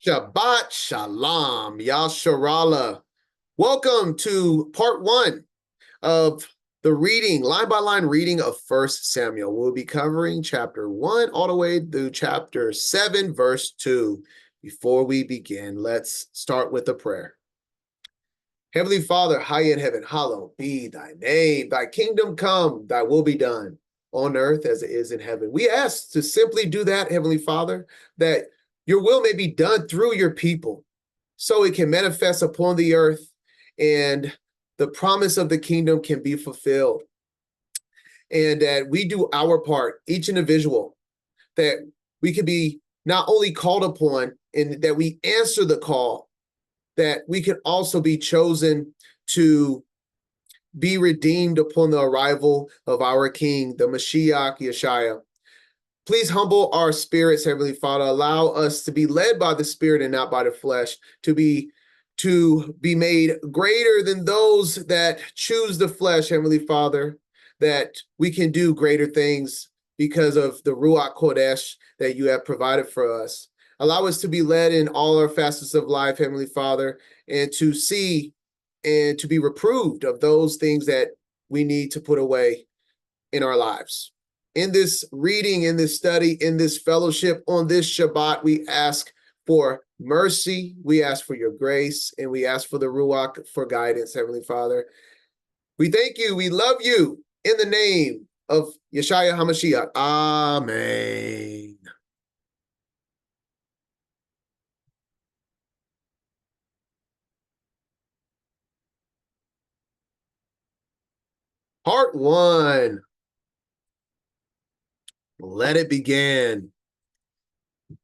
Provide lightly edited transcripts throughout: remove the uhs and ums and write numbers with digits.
Shabbat Shalom, Yasharala. Welcome to part one of the reading, line by line reading of 1 Samuel. We'll be covering chapter 1 all the way through chapter 7, verse 2. Before we begin, let's start with a prayer. Heavenly Father, high in heaven, hallowed be thy name. Thy kingdom come, thy will be done on earth as it is in heaven. We ask to simply do that, Heavenly Father, that your will may be done through your people so it can manifest upon the earth and the promise of the kingdom can be fulfilled. And that we do our part, each individual, that we can be not only called upon and that we answer the call, that we can also be chosen to be redeemed upon the arrival of our King, the Mashiach Yeshua. Please humble our spirits, Heavenly Father. Allow us to be led by the Spirit and not by the flesh, to be made greater than those that choose the flesh, Heavenly Father, that we can do greater things because of the Ruach Kodesh that you have provided for us. Allow us to be led in all our facets of life, Heavenly Father, and to see and to be reproved of those things that we need to put away in our lives. In this reading, in this study, in this fellowship, on this Shabbat, we ask for mercy, we ask for your grace, and we ask for the Ruach for guidance, Heavenly Father. We thank you, we love you, in the name of Yeshua HaMashiach. Amen. Part one. Let it begin.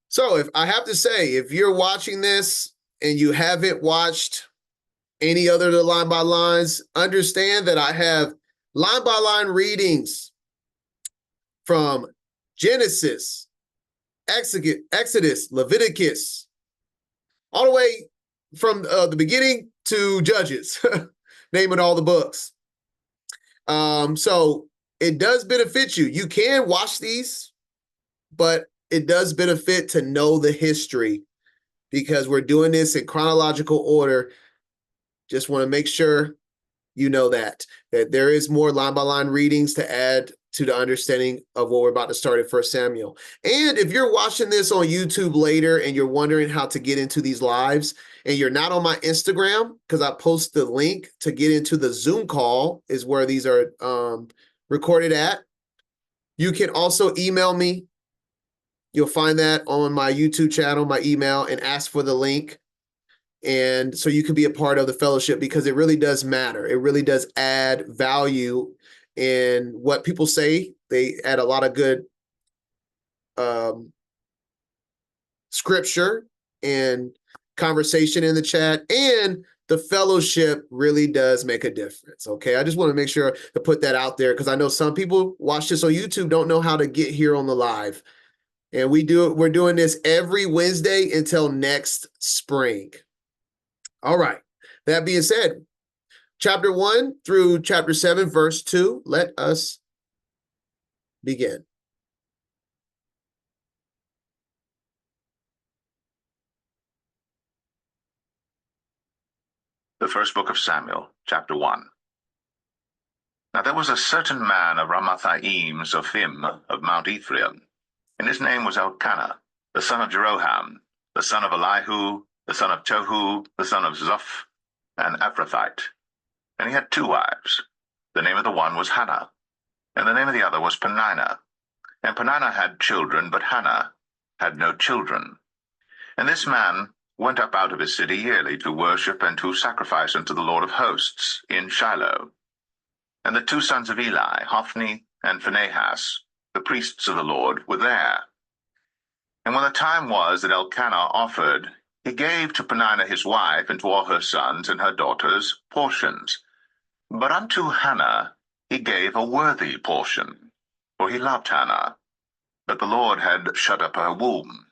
So if I have to say, if you're watching this and you haven't watched any other of the line by lines, understand that I have line by line readings from Genesis, Exodus, Leviticus, all the way from the beginning to Judges, naming all the books. So it does benefit you. You can watch these, but it does benefit to know the history because we're doing this in chronological order. Just want to make sure you know that there is more line by line readings to add to the understanding of what we're about to start at 1 Samuel. And if you're watching this on YouTube later and you're wondering how to get into these lives and you're not on my Instagram, because I post the link to get into the Zoom call is where these are recorded at. You can also email me. You'll find that on my YouTube channel, my email, and ask for the link. And so you can be a part of the fellowship because it really does matter. It really does add value in what people say. They add a lot of good scripture and conversation in the chat, and the fellowship really does make a difference. Okay, I just want to make sure to put that out there because I know some people watch this on YouTube don't know how to get here on the live. And we're doing this every Wednesday until next spring. All right. That being said, chapter 1 through chapter 7, verse 2, let us begin. The first book of Samuel, chapter 1. Now there was a certain man of Ramathaim Zophim of Mount Ephraim, and his name was Elkanah, the son of Jeroham, the son of Elihu, the son of Tohu, the son of Zoph, an Ephrathite. And he had 2 wives. The name of the one was Hannah, and the name of the other was Peninnah. And Peninnah had children, but Hannah had no children. And this man went up out of his city yearly to worship and to sacrifice unto the Lord of hosts in Shiloh. And the 2 sons of Eli, Hophni and Phinehas, the priests of the Lord, were there. And when the time was that Elkanah offered, he gave to Peninnah his wife and to all her sons and her daughters portions. But unto Hannah he gave a worthy portion, for he loved Hannah. But the Lord had shut up her womb.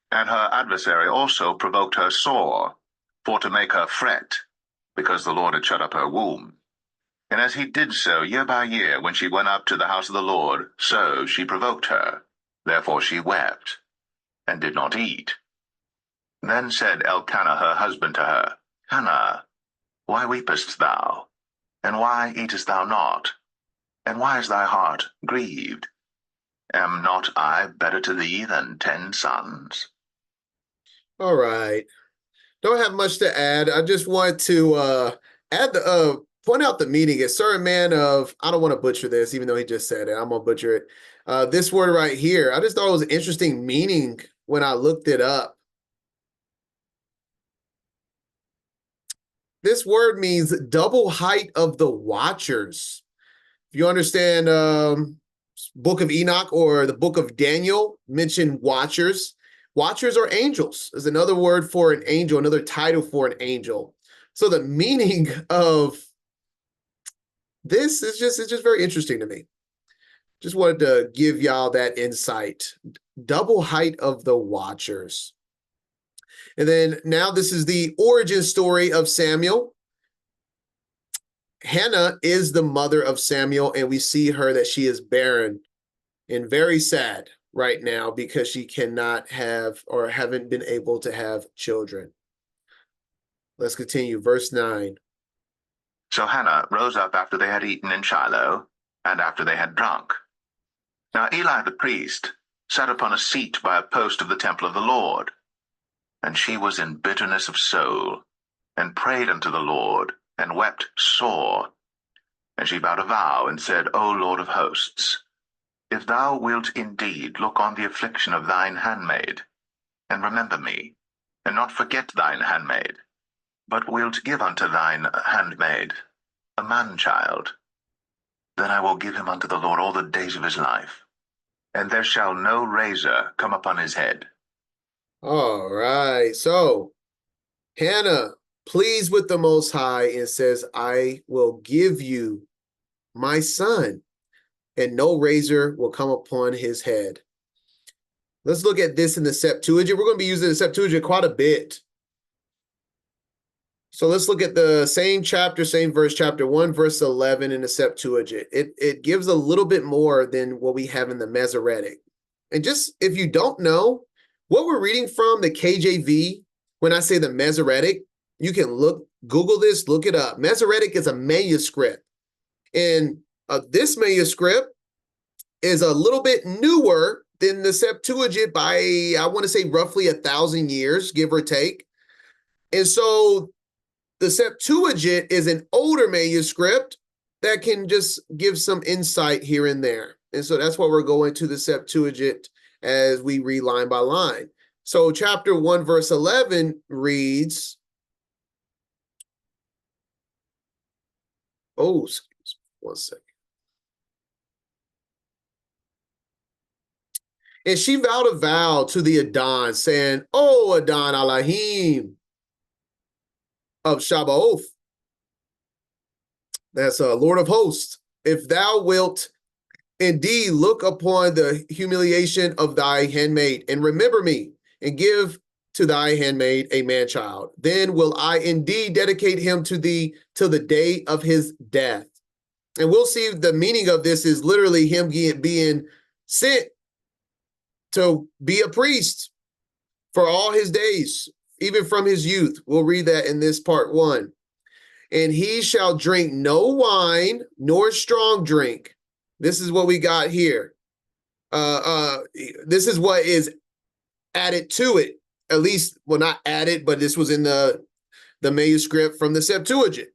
And her adversary also provoked her sore, for to make her fret, because the Lord had shut up her womb. And as he did so year by year, when she went up to the house of the Lord, so she provoked her. Therefore she wept, and did not eat. Then said Elkanah her husband to her, Hannah, why weepest thou? And why eatest thou not? And why is thy heart grieved? Am not I better to thee than 10 sons? All right. Don't have much to add. I just want to add the point out the meaning. A certain man of, I don't want to butcher this, even though he just said it. I'm gonna butcher it. This word right here, I just thought it was an interesting meaning when I looked it up. This word means double height of the watchers. If you understand Book of Enoch or the Book of Daniel, mention watchers. Watchers are angels, is another word for an angel, another title for an angel. So the meaning of this is it's just very interesting to me. Just wanted to give y'all that insight. Double height of the watchers. And then now this is the origin story of Samuel. Hannah is the mother of Samuel, and we see her that she is barren and very sad right now because she cannot have or haven't been able to have children. Let's continue. Verse 9. So Hannah rose up after they had eaten in Shiloh, and after they had drunk. Now Eli the priest sat upon a seat by a post of the temple of the Lord. And she was in bitterness of soul, and prayed unto the Lord, and wept sore. And she vowed a vow, and said, O Lord of hosts, if thou wilt indeed look on the affliction of thine handmaid, and remember me, and not forget thine handmaid, but wilt give unto thine handmaid a man-child, then I will give him unto the Lord all the days of his life, and there shall no razor come upon his head. All right. So Hannah pleads with the Most High and says, I will give you my son, and no razor will come upon his head. Let's look at this in the Septuagint. We're going to be using the Septuagint quite a bit. So let's look at the same chapter, same verse, chapter 1, verse 11 in the Septuagint. It gives a little bit more than what we have in the Masoretic. And just if you don't know, what we're reading from the KJV, when I say the Masoretic, you can Google this, look it up. Masoretic is a manuscript. And this manuscript is a little bit newer than the Septuagint by, I want to say, roughly 1,000 years, give or take. And so the Septuagint is an older manuscript that can just give some insight here and there. And so that's why we're going to the Septuagint as we read line by line. So chapter 1, verse 11 reads, oh, excuse me, 1 second. And she vowed a vow to the Adon, saying, O Adon Elohim of Shabbaoth, that's a Lord of hosts, if thou wilt indeed look upon the humiliation of thy handmaid, and remember me, and give to thy handmaid a man-child, then will I indeed dedicate him to thee till the day of his death. And we'll see the meaning of this is literally him being sent to be a priest for all his days, even from his youth. We'll read that in this part 1. And he shall drink no wine nor strong drink. This is what we got here. This is what is added to it. At least, well, not added, but this was in the manuscript from the Septuagint.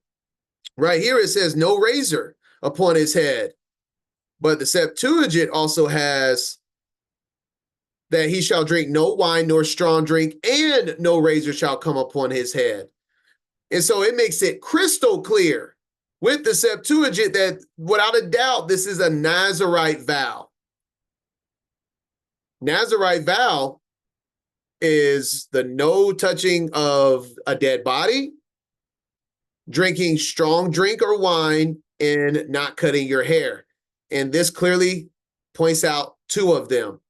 Right here it says no razor upon his head. But the Septuagint also has that he shall drink no wine nor strong drink, and no razor shall come upon his head. And so it makes it crystal clear with the Septuagint that without a doubt, this is a Nazirite vow. Nazirite vow is the no touching of a dead body, drinking strong drink or wine, and not cutting your hair. And this clearly points out 2 of them,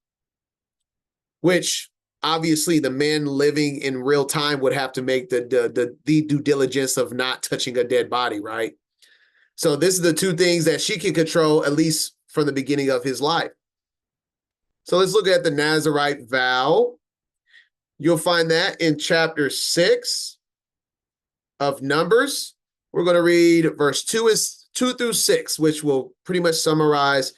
which obviously the man living in real time would have to make the due diligence of not touching a dead body, right? So this is the 2 things that she can control, at least from the beginning of his life. So let's look at the Nazirite vow. You'll find that in chapter 6 of Numbers. We're going to read verse 2 through 6, which will pretty much summarize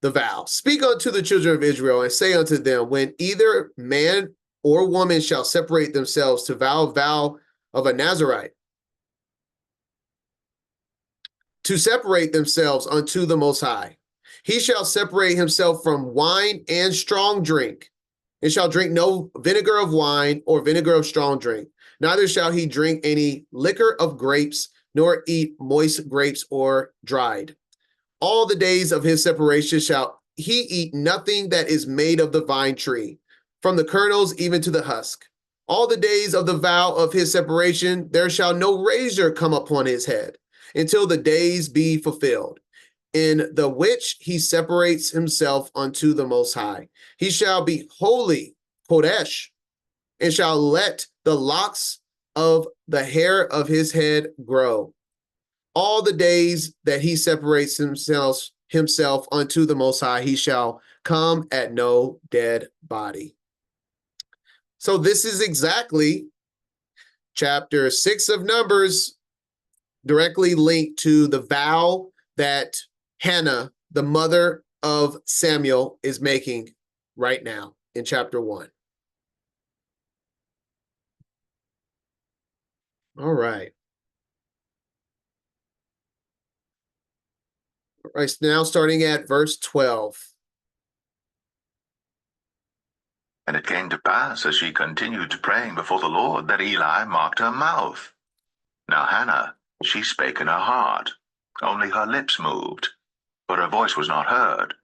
the vow. Speak unto the children of Israel and say unto them, when either man or woman shall separate themselves to vow a vow of a Nazarite, to separate themselves unto the Most High, he shall separate himself from wine and strong drink, and shall drink no vinegar of wine or vinegar of strong drink. Neither shall he drink any liquor of grapes, nor eat moist grapes or dried. All the days of his separation shall he eat nothing that is made of the vine tree, from the kernels even to the husk. All the days of the vow of his separation, there shall no razor come upon his head, until the days be fulfilled, in the which he separates himself unto the Most High. He shall be holy, Kodesh, and shall let the locks of the hair of his head grow. All the days that he separates himself unto the Most High, he shall come at no dead body. So this is exactly chapter 6 of Numbers, directly linked to the vow that Hannah, the mother of Samuel, is making right now in chapter 1. All right. All right, now starting at verse 12. And it came to pass, as she continued praying before the Lord, that Eli marked her mouth. Now Hannah, she spake in her heart, only her lips moved, but her voice was not heard.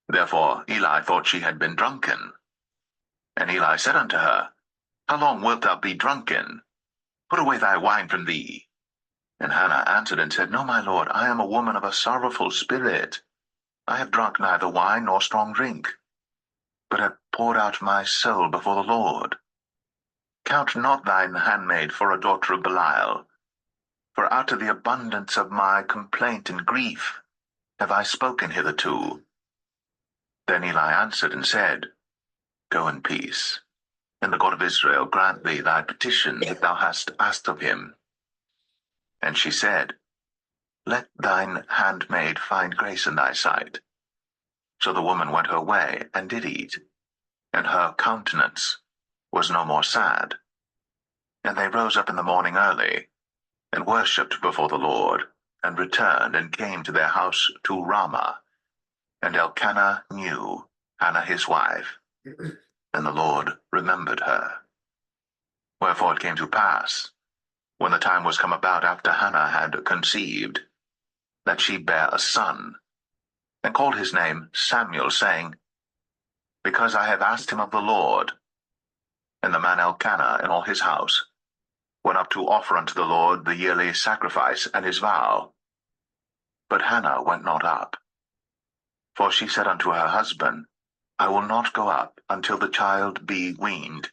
Therefore Eli thought she had been drunken. And Eli said unto her, How long wilt thou be drunken? Put away thy wine from thee. And Hannah answered and said, No, my lord, I am a woman of a sorrowful spirit. I have drunk neither wine nor strong drink, but have poured out my soul before the Lord. Count not thine handmaid for a daughter of Belial, for out of the abundance of my complaint and grief have I spoken hitherto. Then Eli answered and said, Go in peace, and the God of Israel grant thee thy petition that thou hast asked of him. And she said, Let thine handmaid find grace in thy sight. So the woman went her way and did eat, and her countenance was no more sad. And they rose up in the morning early, and worshipped before the Lord, and returned and came to their house to Ramah. And Elkanah knew Hannah his wife, and the Lord remembered her. Wherefore it came to pass, when the time was come about after Hannah had conceived, that she bare a son, and called his name Samuel, saying, Because I have asked him of the Lord. And the man Elkanah and all his house went up to offer unto the Lord the yearly sacrifice and his vow. But Hannah went not up. For she said unto her husband, I will not go up until the child be weaned,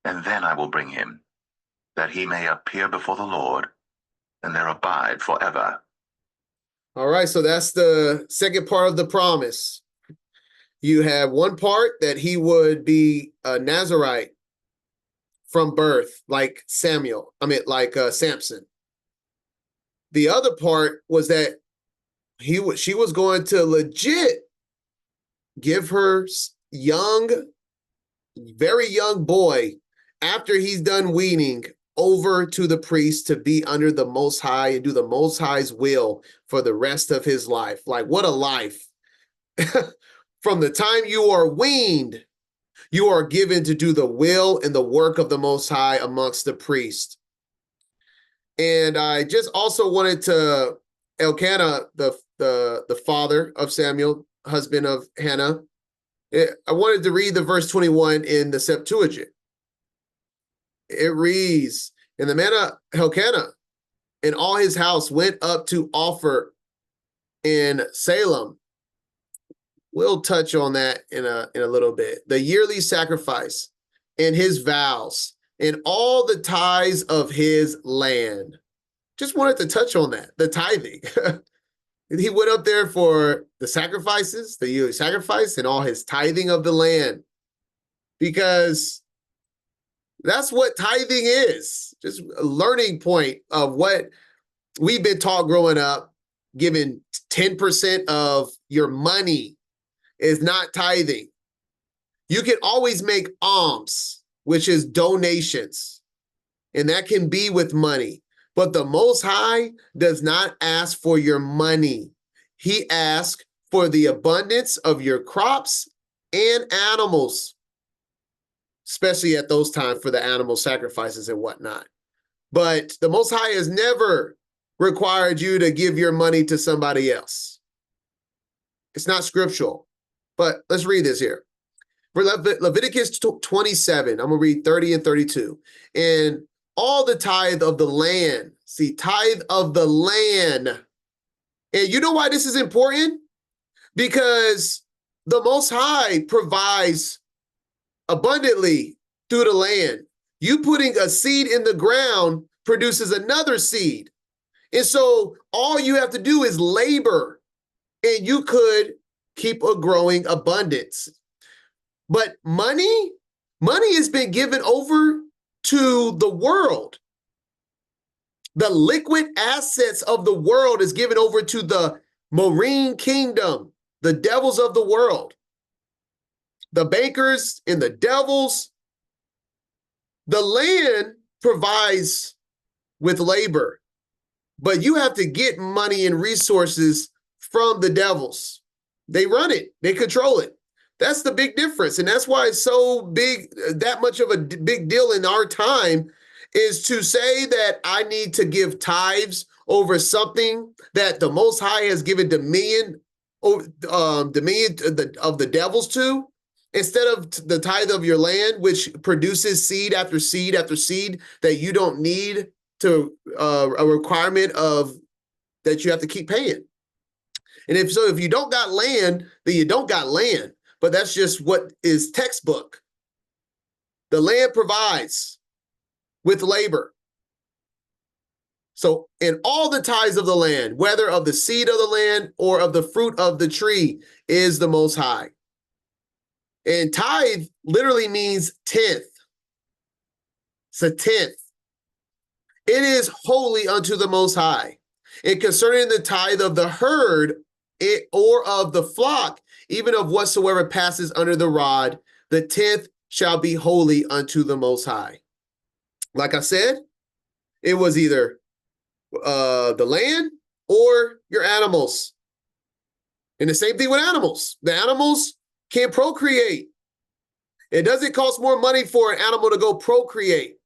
and then I will bring him, that he may appear before the Lord, and there abide forever. All right, so that's the second part of the promise. You have one part that he would be a Nazarite from birth, like Samson. The other part was that she was going to legit give her very young boy, after he's done weaning, over to the priest to be under the Most High and do the Most High's will for the rest of his life. Like, what a life. From the time you are weaned, you are given to do the will and the work of the Most High amongst the priest. And I just also wanted to, Elkanah, the father of Samuel, husband of Hannah, I wanted to read the verse 21 in the Septuagint. It reads, And the man of Elkanah and all his house went up to offer in Salem. We'll touch on that in a little bit. The yearly sacrifice and his vows and all the tithes of his land. Just wanted to touch on that, the tithing. He went up there for the sacrifices, the yearly sacrifice, and all his tithing of the land. Because That's what tithing is. Just a learning point of what we've been taught growing up. Giving 10% of your money is not tithing. You can always make alms, which is donations, and that can be with money. But the Most High does not ask for your money. He asks for the abundance of your crops and animals, especially at those times for the animal sacrifices and whatnot. But the Most High has never required you to give your money to somebody else. It's not scriptural. But let's read this here. For Leviticus 27, I'm going to read 30 and 32. And all the tithe of the land, see, tithe of the land. And you know why this is important? Because the Most High provides abundantly through the land. You putting a seed in the ground produces another seed. And so all you have to do is labor, and you could keep a growing abundance. But money has been given over to the world. The liquid assets of the world is given over to the marine kingdom, the devils of the world, the bankers and the devils. The land provides with labor, but you have to get money and resources from the devils. They run it, they control it. That's the big difference. And that's why it's so big, that much of a big deal in our time, is to say that I need to give tithes over something that the Most High has given dominion of the devils to, instead of the tithe of your land, which produces seed after seed after seed that you don't need to a requirement of that you have to keep paying. And if you don't got land, then you don't got land. But that's just what is textbook. The land provides with labor. So in all the tithes of the land, whether of the seed of the land or of the fruit of the tree, is the Most High. And tithe literally means tenth. It's a tenth. It is holy unto the Most High. And concerning the tithe of the herd or of the flock, even of whatsoever passes under the rod, the tenth shall be holy unto the Most High. Like I said, it was either the land or your animals. And the same thing with animals. The animals can't procreate. It doesn't cost more money for an animal to go procreate.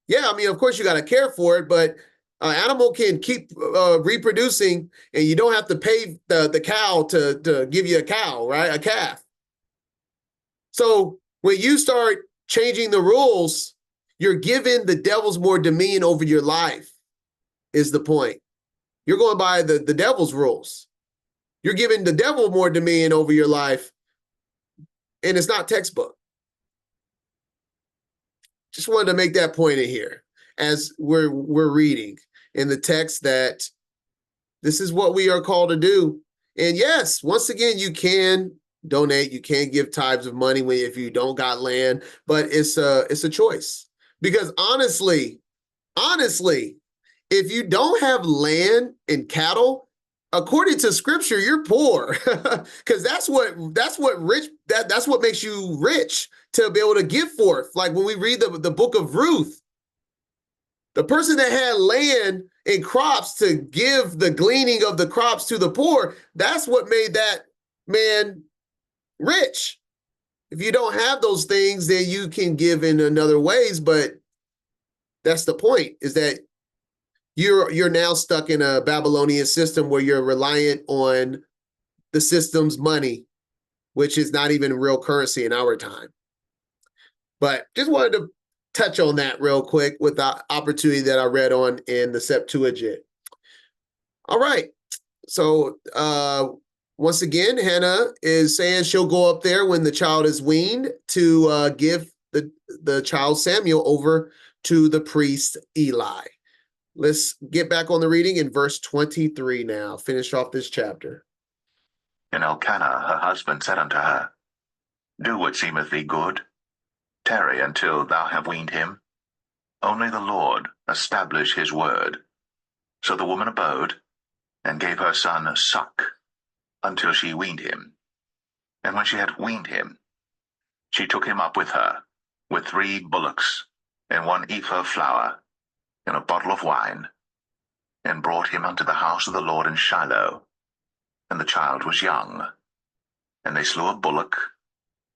Yeah, I mean, of course you got to care for it, but an animal can keep reproducing, and you don't have to pay the cow to give you a cow, right? A calf. So when you start changing the rules, you're giving the devils more dominion over your life, is the point. You're going by the devil's rules. You're giving the devil more dominion over your life, and it's not textbook. Just wanted to make that point in here as we're reading in the text that this is what we are called to do. And yes, once again, you can donate, you can give tithes of money if you don't got land, but it's a choice. Because honestly, if you don't have land and cattle, according to scripture, you're poor. Because that's what makes you rich, to be able to give forth. Like when we read the book of Ruth, the person that had land and crops to give the gleaning of the crops to the poor, that's what made that man rich. If you don't have those things, then you can give in other ways. But that's the point, is that you're now stuck in a Babylonian system where you're reliant on the system's money, which is not even real currency in our time. But just wanted to touch on that real quick with the opportunity that I read on in the Septuagint. All right. So once again, Hannah is saying she'll go up there when the child is weaned to give the child Samuel over to the priest Eli. Let's get back on the reading in verse 23 now. Finish off this chapter. And Elkanah her husband said unto her, Do what seemeth thee good. tarry until thou have weaned him? Only the Lord establish his word. So the woman abode, and gave her son suck, until she weaned him. And when she had weaned him, she took him up with her, with 3 bullocks, and 1 ephah of flour, and a bottle of wine, and brought him unto the house of the Lord in Shiloh. And the child was young. And they slew a bullock,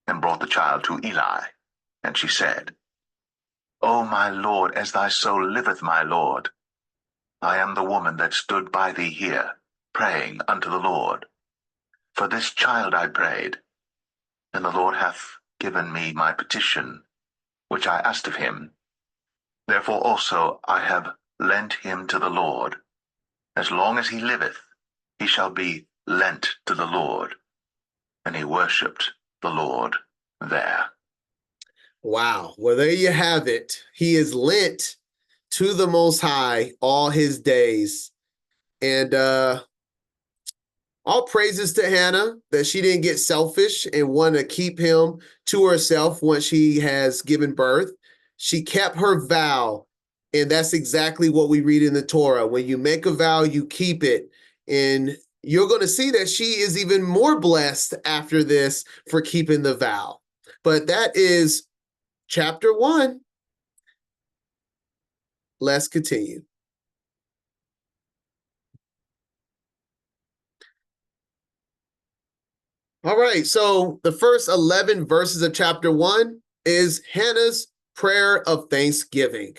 and brought the child to Eli. And she said, O my Lord, as thy soul liveth, my Lord, I am the woman that stood by thee here, praying unto the Lord. For this child I prayed, and the Lord hath given me my petition, which I asked of him. Therefore also I have lent him to the Lord. As long as he liveth, he shall be lent to the Lord. And he worshipped the Lord there. Wow. Well, there you have it. He is lent to the Most High all his days. And all praises to Hannah that she didn't get selfish and want to keep him to herself once she has given birth. She kept her vow. And that's exactly what we read in the Torah. When you make a vow, you keep it. And you're going to see that she is even more blessed after this for keeping the vow. But that is chapter 1. Let's continue. All right, so the first 11 verses of chapter 1 is Hannah's prayer of thanksgiving.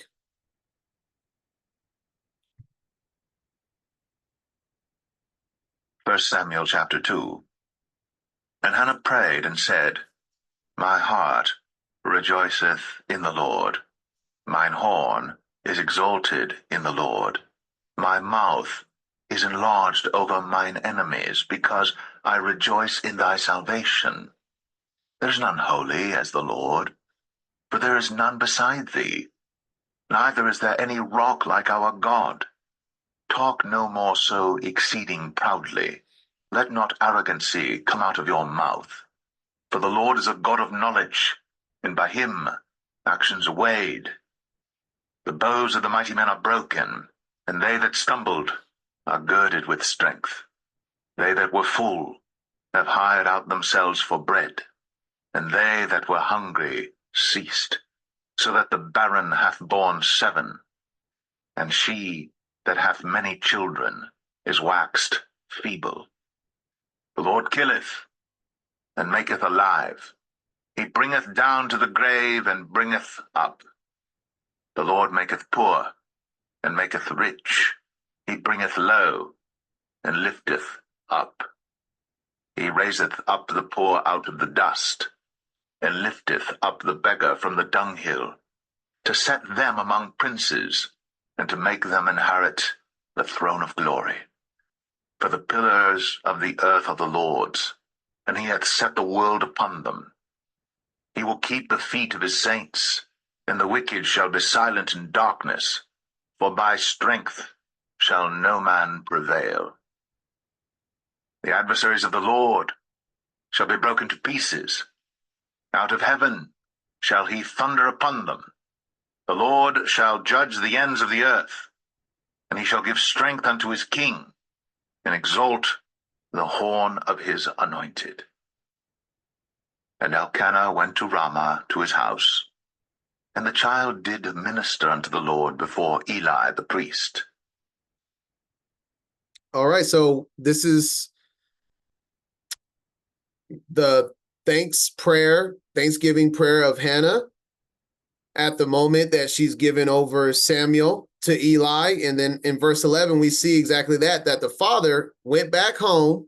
First Samuel chapter 2. And Hannah prayed and said, My heart rejoiceth in the Lord. Mine horn is exalted in the Lord. My mouth is enlarged over mine enemies, because I rejoice in thy salvation. There is none holy as the Lord, for there is none beside thee. Neither is there any rock like our God. Talk no more so exceeding proudly. Let not arrogancy come out of your mouth. For the Lord is a God of knowledge, and by him actions are weighed. The bows of the mighty men are broken, and they that stumbled are girded with strength. They that were full have hired out themselves for bread, and they that were hungry ceased, so that the barren hath borne 7, and she that hath many children is waxed feeble. The Lord killeth, and maketh alive. He bringeth down to the grave, and bringeth up. The Lord maketh poor, and maketh rich. He bringeth low, and lifteth up. He raiseth up the poor out of the dust, and lifteth up the beggar from the dunghill, to set them among princes, and to make them inherit the throne of glory. For the pillars of the earth are the Lord's, and he hath set the world upon them. He will keep the feet of his saints, and the wicked shall be silent in darkness, for by strength shall no man prevail. The adversaries of the Lord shall be broken to pieces. Out of heaven shall he thunder upon them. The Lord shall judge the ends of the earth, and he shall give strength unto his king, and exalt the horn of his anointed. And Elkanah went to Ramah to his house, and the child did minister unto the Lord before Eli the priest. All right, so this is the Thanksgiving prayer of Hannah at the moment that she's given over Samuel to Eli. And then in verse 11, we see exactly that the father went back home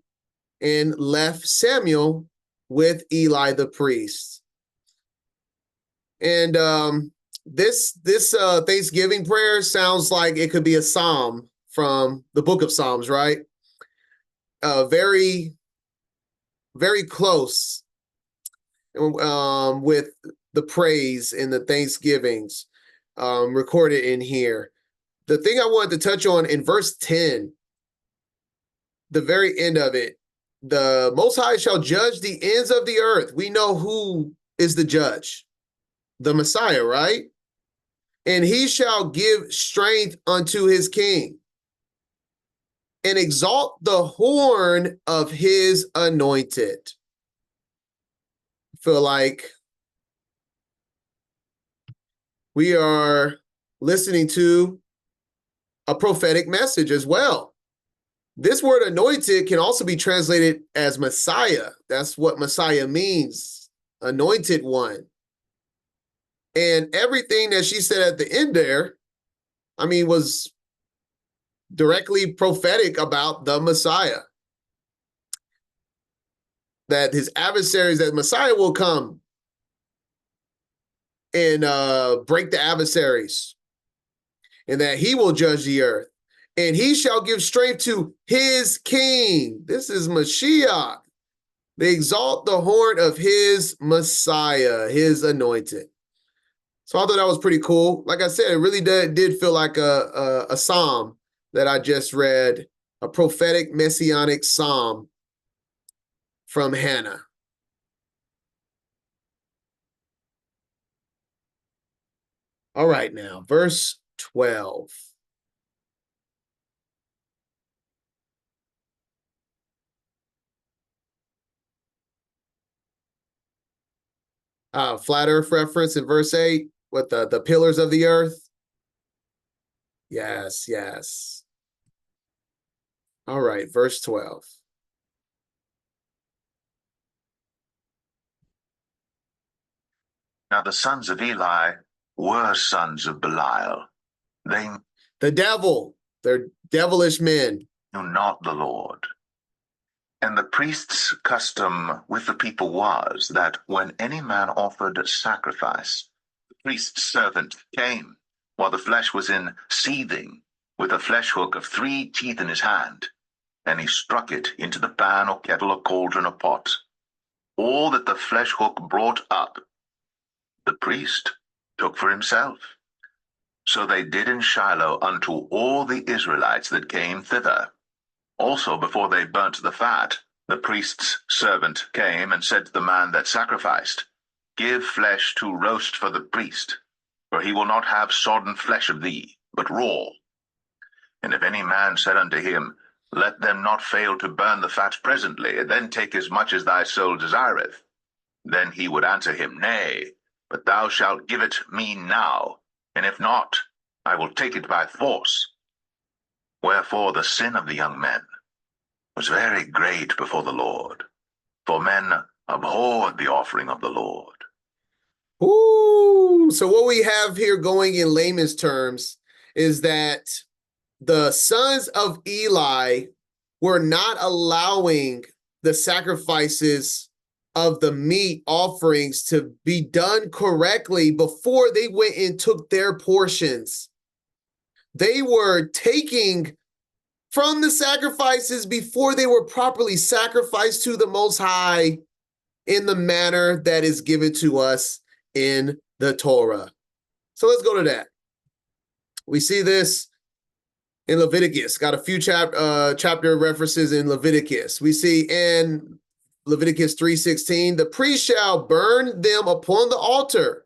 and left Samuel with Eli the priest. And this Thanksgiving prayer sounds like it could be a psalm from the book of Psalms, right? Very, very close with the praise and the thanksgivings recorded in here. The thing I wanted to touch on in verse 10, the very end of it, the Most High shall judge the ends of the earth. We know who is the judge. the Messiah, right? And he shall give strength unto his king and exalt the horn of his anointed. I feel like we are listening to a prophetic message as well. This word anointed can also be translated as Messiah. That's what Messiah means, anointed one. And everything that she said at the end there, I mean, was directly prophetic about the Messiah. That his adversaries, that Messiah will come and break the adversaries, and that he will judge the earth. And he shall give strength to his king. This is Mashiach. They exalt the horn of his Messiah, his anointed. So I thought that was pretty cool. Like I said, it really did feel like a psalm that I just read, a prophetic messianic psalm from Hannah. All right, now, verse 12. Flat earth reference in verse 8 with the pillars of the earth. Yes, yes. All right, verse 12. Now the sons of Eli were sons of Belial. They The devil, they're devilish men. knew not the Lord. And the priest's custom with the people was that when any man offered sacrifice, the priest's servant came while the flesh was in seething, with a flesh hook of 3 teeth in his hand, and he struck it into the pan or kettle or cauldron or pot. All that the flesh hook brought up, the priest took for himself. So they did in Shiloh unto all the Israelites that came thither. Also, before they burnt the fat, the priest's servant came and said to the man that sacrificed, Give flesh to roast for the priest, for he will not have sodden flesh of thee, but raw. And if any man said unto him, Let them not fail to burn the fat presently, and then take as much as thy soul desireth, then he would answer him, Nay, but thou shalt give it me now, and if not, I will take it by force. Wherefore the sin of the young men was very great before the Lord, for men abhorred the offering of the Lord. Ooh, so what we have here going in layman's terms is that the sons of Eli were not allowing the sacrifices of the meat offerings to be done correctly before they went and took their portions. They were taking from the sacrifices before they were properly sacrificed to the Most High in the manner that is given to us in the Torah. So let's go to that. We see this in Leviticus. Got a few chapter references in Leviticus. We see in Leviticus 3:16, the priest shall burn them upon the altar.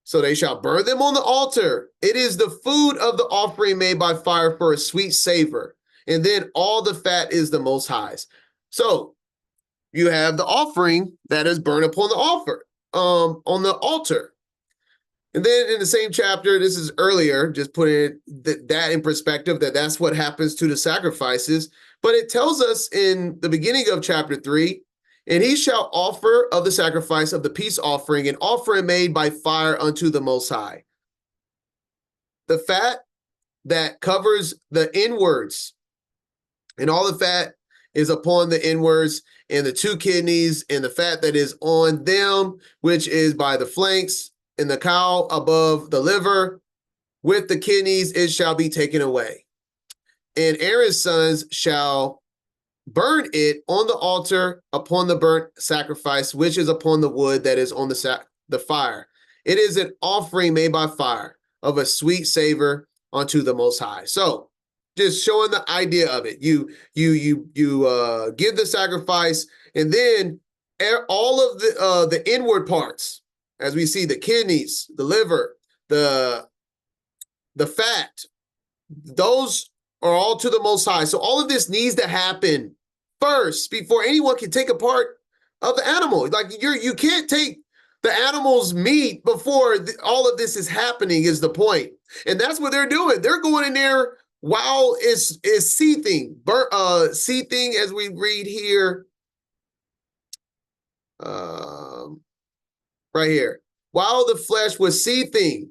So they shall burn them on the altar. It is the food of the offering made by fire for a sweet savor. And then all the fat is the Most High's. So you have the offering that is burned upon the on the altar. And then in the same chapter, this is earlier, just putting that in perspective, that's what happens to the sacrifices. But it tells us in the beginning of chapter 3, and he shall offer of the sacrifice of the peace offering an offering made by fire unto the Most High. The fat that covers the inwards, and all the fat is upon the inwards, and the 2 kidneys, and the fat that is on them, which is by the flanks, and the cow above the liver, with the kidneys it shall be taken away. And Aaron's sons shall burn it on the altar upon the burnt sacrifice, which is upon the wood that is on the fire. It is an offering made by fire of a sweet savor unto the Most High. So just showing the idea of it. You give the sacrifice, and then all of the inward parts, as we see the kidneys, the liver, the fat, those are all to the Most High. So all of this needs to happen first before anyone can take a part of the animal. Like you can't take the animal's meat before all of this is happening is the point. And that's what they're doing. They're going in there while it's seething, seething as we read here. Right here. While the flesh was seething,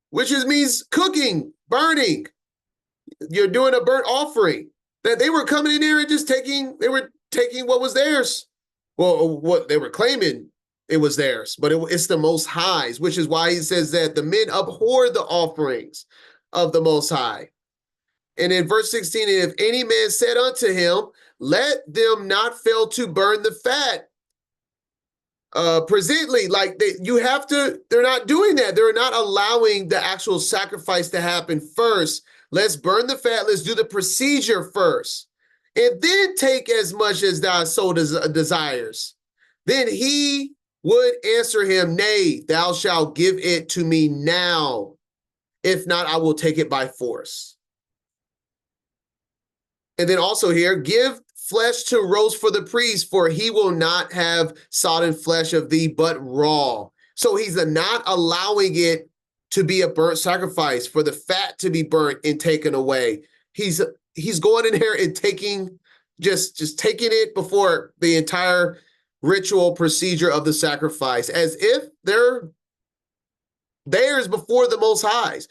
which means cooking, burning. You're doing a burnt offering. That they were coming in there and just taking what was theirs. Well, what they were claiming it was theirs, but it's the Most High's, which is why he says that the men abhorred the offerings of the Most High. And in verse 16, if any man said unto him, let them not fail to burn the fat presently, like they're not doing that. They're not allowing the actual sacrifice to happen first. Let's burn the fat. Let's do the procedure first. And then take as much as thy soul desires. Then he would answer him, nay, thou shalt give it to me now. If not, I will take it by force. And then also here, give flesh to roast for the priest, for he will not have sodden flesh of thee, but raw. So he's not allowing it to be a burnt sacrifice, for the fat to be burnt and taken away. He's going in here and taking taking it before the entire ritual procedure of the sacrifice, as if they're theirs before the Most High's.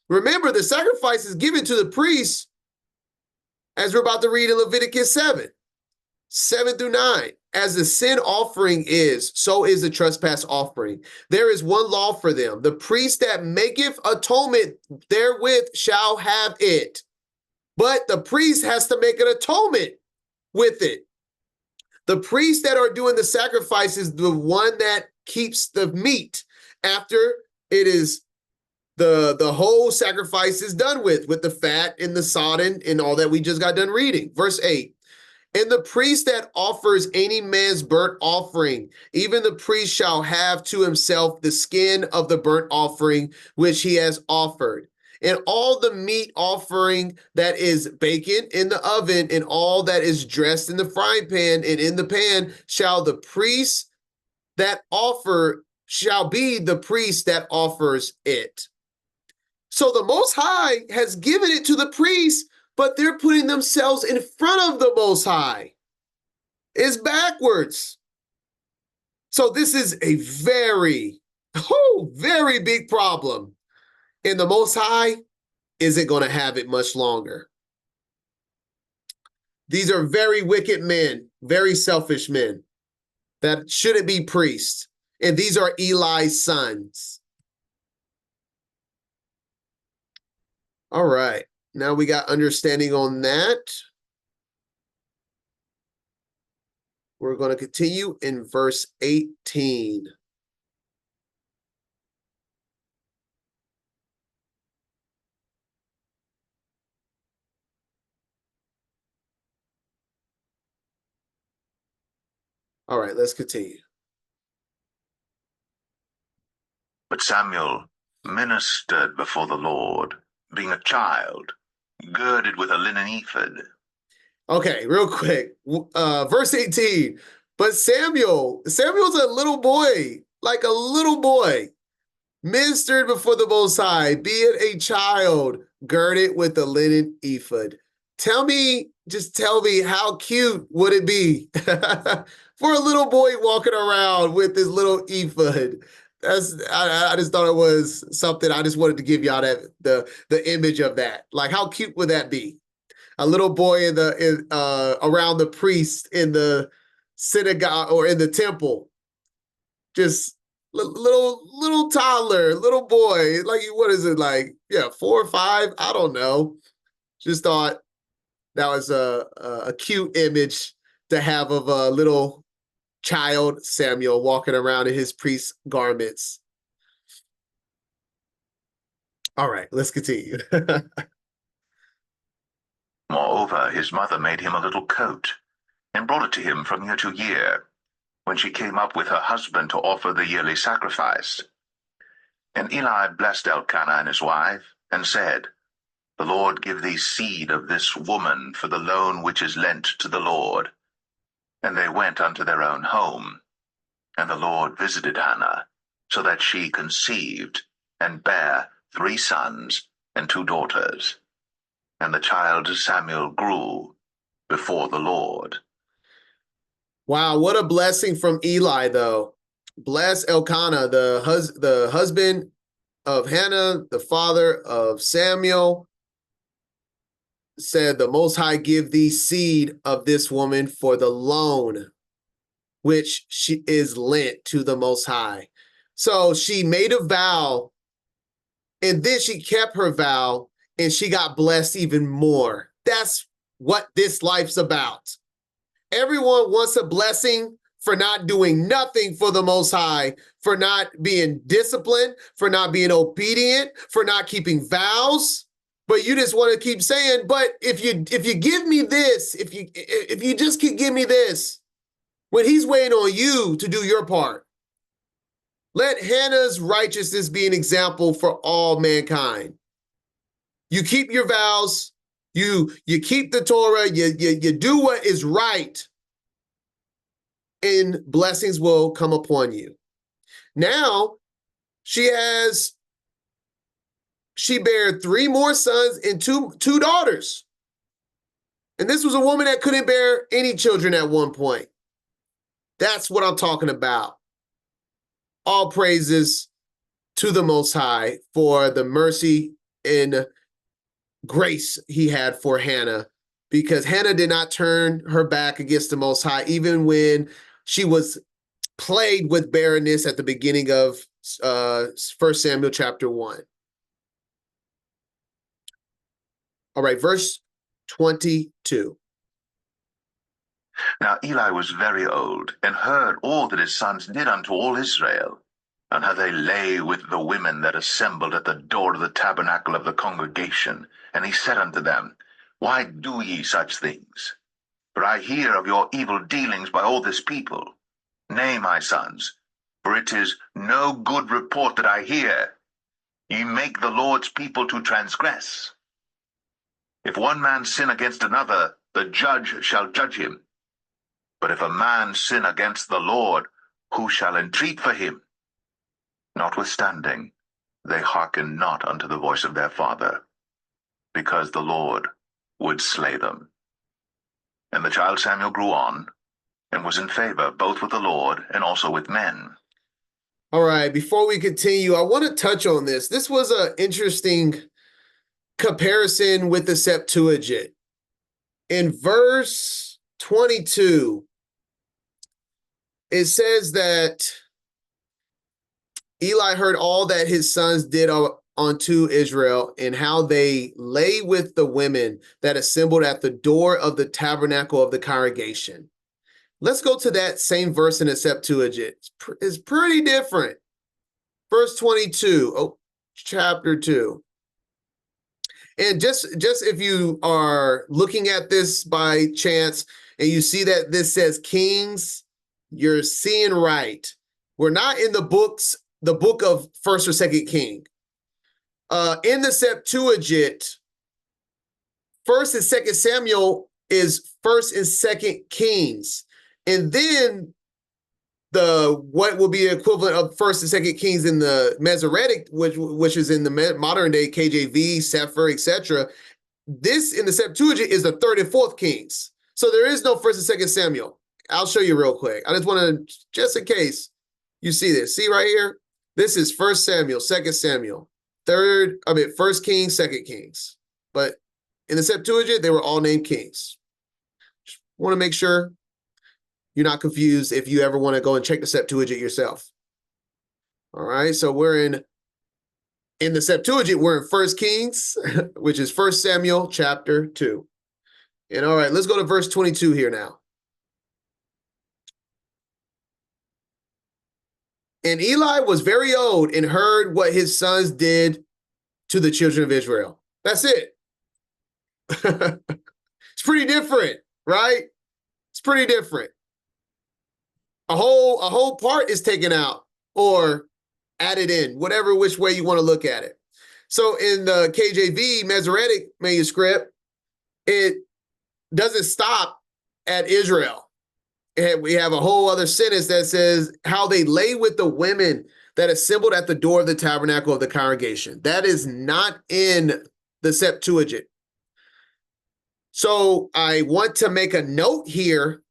Remember, the sacrifice is given to the priests, as we're about to read in Leviticus 7 through 9. As the sin offering is, so is the trespass offering. There is one law for them. The priest that maketh atonement therewith shall have it. But the priest has to make an atonement with it. The priests that are doing the sacrifice is the one that keeps the meat after it is the whole sacrifice is done with the fat and the sodden and all that we just got done reading. Verse 8. And the priest that offers any man's burnt offering, even the priest shall have to himself the skin of the burnt offering which he has offered. And all the meat offering that is baken in the oven, and all that is dressed in the frying pan and in the pan, shall be the priest that offers it. So the Most High has given it to the priest, but they're putting themselves in front of the Most High. It's backwards. So this is a very, very big problem. And the Most High isn't going to have it much longer. These are very wicked men, very selfish men that shouldn't be priests. And these are Eli's sons. All right. Now we got understanding on that. We're going to continue in verse 18. All right, let's continue. But Samuel ministered before the Lord, being a child, girded with a linen ephod. Okay, real quick. Verse 18. But Samuel's a little boy, like a little boy, ministered before the Most High, be it a child, girded with a linen ephod. Just tell me, how cute would it be for a little boy walking around with this little ephod? I just thought it was something. I just wanted to give y'all the image of that. Like, how cute would that be? A little boy around the priest in the synagogue or in the temple, just little toddler, little boy. Like, what is it, like? Yeah, 4 or 5. I don't know. Just thought that was a cute image to have of a little child Samuel walking around in his priest garments. All right, let's continue. Moreover, his mother made him a little coat, and brought it to him from year to year. when she came up with her husband to offer the yearly sacrifice. And Eli blessed Elkanah and his wife, and said, The Lord give thee seed of this woman for the loan which is lent to the Lord. And they went unto their own home. And the Lord visited Hannah, so that she conceived, and bare 3 sons and 2 daughters. And the child Samuel grew before the Lord. Wow, what a blessing from Eli, though. Bless Elkanah, the husband of Hannah, the father of Samuel, said, The Most High give thee seed of this woman for the loan, which she is lent to the Most High. So she made a vow, and then she kept her vow, and she got blessed even more. That's what this life's about. Everyone wants a blessing for not doing nothing for the Most High, for not being disciplined, for not being obedient, for not keeping vows. But you just want to keep saying, but if you give me this, if you just could give me this, when he's waiting on you to do your part. Let Hannah's righteousness be an example for all mankind. You keep your vows, you keep the Torah, you do what is right, and blessings will come upon you. Now, she bared 3 more sons and two daughters. And this was a woman that couldn't bear any children at one point. That's what I'm talking about. All praises to the Most High for the mercy and grace he had for Hannah, because Hannah did not turn her back against the Most High, even when she was plagued with barrenness at the beginning of 1 Samuel chapter 1. All right, verse 22. Now Eli was very old, and heard all that his sons did unto all Israel, and how they lay with the women that assembled at the door of the tabernacle of the congregation. And he said unto them, Why do ye such things? For I hear of your evil dealings by all this people. Nay, my sons, for it is no good report that I hear. Ye make the Lord's people to transgress. If one man sin against another, the judge shall judge him. But if a man sin against the Lord, who shall entreat for him? Notwithstanding, they hearken not unto the voice of their father, because the Lord would slay them. And the child Samuel grew on, and was in favor both with the Lord and also with men. All right, before we continue, I want to touch on this. This was an interesting comparison with the Septuagint. In verse 22, it says that Eli heard all that his sons did unto Israel, and how they lay with the women that assembled at the door of the tabernacle of the congregation. Let's go to that same verse in the Septuagint. It's pretty different. Verse 22, chapter 2. And just if you are looking at this by chance and you see that this says kings, you're seeing right. We're not in the book of 1st or 2nd King. In the Septuagint, 1st and 2nd Samuel is 1st and 2nd Kings. And then what will be the equivalent of 1st and 2nd Kings in the Masoretic, which is in the modern day KJV, Sefer, etc. This in the Septuagint is the 3rd and 4th Kings. So there is no 1st and 2nd Samuel. I'll show you real quick. I just want to, just in case you see this. See right here? This is 1st Samuel, 2nd Samuel, 1st Kings, 2nd Kings. But in the Septuagint, they were all named kings. Just want to make sure you're not confused if you ever want to go and check the Septuagint yourself. All right, so we're in the Septuagint, we're in 1 Kings, which is 1 Samuel chapter 2. And all right, let's go to verse 22 here now. And Eli was very old and heard what his sons did to the children of Israel. That's it. It's pretty different, right? It's pretty different. A whole part is taken out or added in, whatever which way you want to look at it. So in the KJV Masoretic manuscript, it doesn't stop at Israel. And we have a whole other sentence that says how they lay with the women that assembled at the door of the tabernacle of the congregation. That is not in the Septuagint. So I want to make a note here,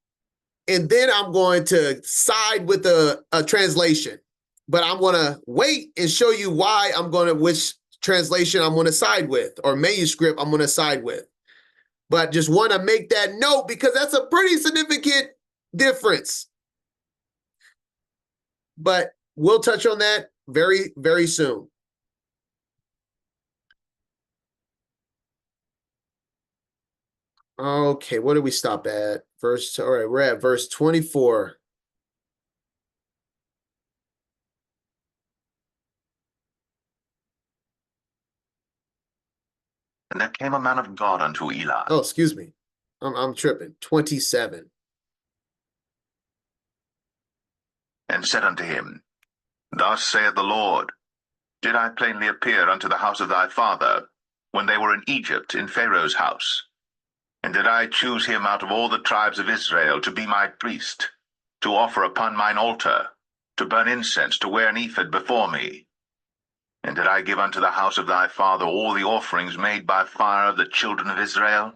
and then I'm going to side with a translation. But I'm going to wait and show you why I'm going to, which translation I'm going to side with, or manuscript I'm going to side with. But just want to make that note because that's a pretty significant difference. But we'll touch on that very, very soon. Okay, what did we stop at? All right, we're at verse 24. And there came a man of God unto Eli. Oh, excuse me. I'm tripping. 27. And said unto him, Thus saith the Lord, Did I plainly appear unto the house of thy father, when they were in Egypt in Pharaoh's house? And did I choose him out of all the tribes of Israel to be my priest, to offer upon mine altar, to burn incense, to wear an ephod before me? And did I give unto the house of thy father all the offerings made by fire of the children of Israel?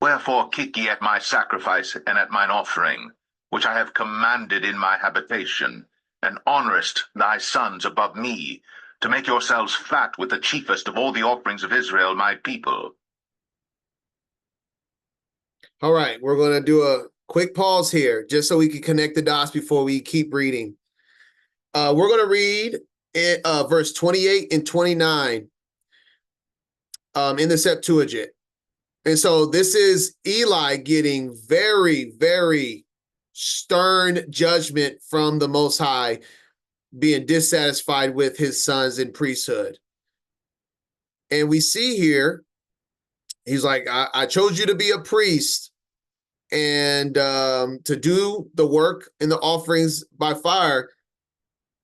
Wherefore kick ye at my sacrifice and at mine offering, which I have commanded in my habitation, and honorest thy sons above me, to make yourselves fat with the chiefest of all the offerings of Israel, my people? All right, we're going to do a quick pause here just so we can connect the dots before we keep reading. We're going to read verse 28 and 29 in the Septuagint. And so this is Eli getting very, very stern judgment from the Most High, being dissatisfied with his sons in priesthood. And we see here, he's like, I chose you to be a priest and to do the work and the offerings by fire.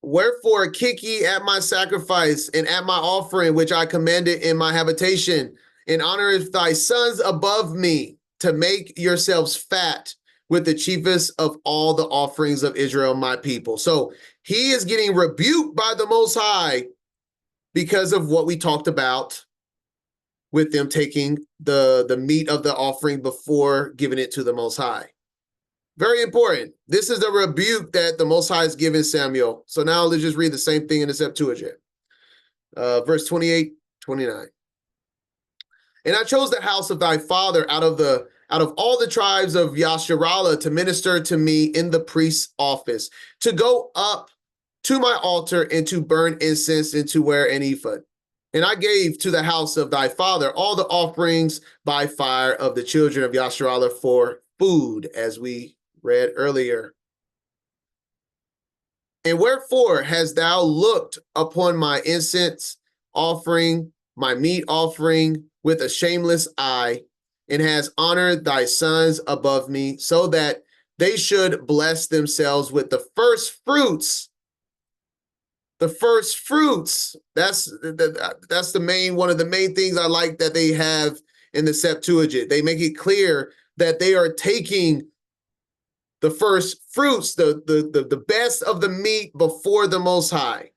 Wherefore kick ye at my sacrifice and at my offering, which I commanded in my habitation, and honor thy sons above me, to make yourselves fat with the chiefest of all the offerings of Israel, my people. So he is getting rebuked by the Most High because of what we talked about with them taking the meat of the offering before giving it to the Most High. Very important. This is the rebuke that the Most High has given Samuel. So now let's just read the same thing in the Septuagint. Verse 28, 29. And I chose the house of thy father out of all the tribes of Yasharallah to minister to me in the priest's office, to go up to my altar and to burn incense and to wear an ephod. And I gave to the house of thy father all the offerings by fire of the children of Yasharallah for food, as we read earlier. And wherefore hast thou looked upon my incense offering, my meat offering, with a shameless eye, and has honored thy sons above me, so that they should bless themselves with the first fruits. The first fruits. That's the main, one of the main things I like that they have in the Septuagint. They make it clear that they are taking the first fruits, the best of the meat before the Most High,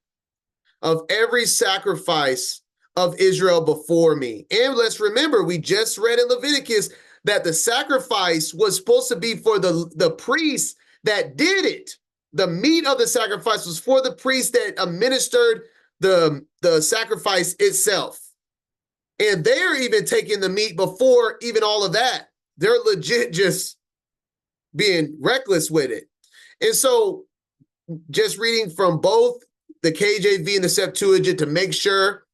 of every sacrifice of Israel before me. And let's remember, we just read in Leviticus that the sacrifice was supposed to be for the priests that did it. The meat of the sacrifice was for the priest that administered the sacrifice itself. And they're even taking the meat before even all of that. They're legit just being reckless with it. And so just reading from both the KJV and the Septuagint to make sure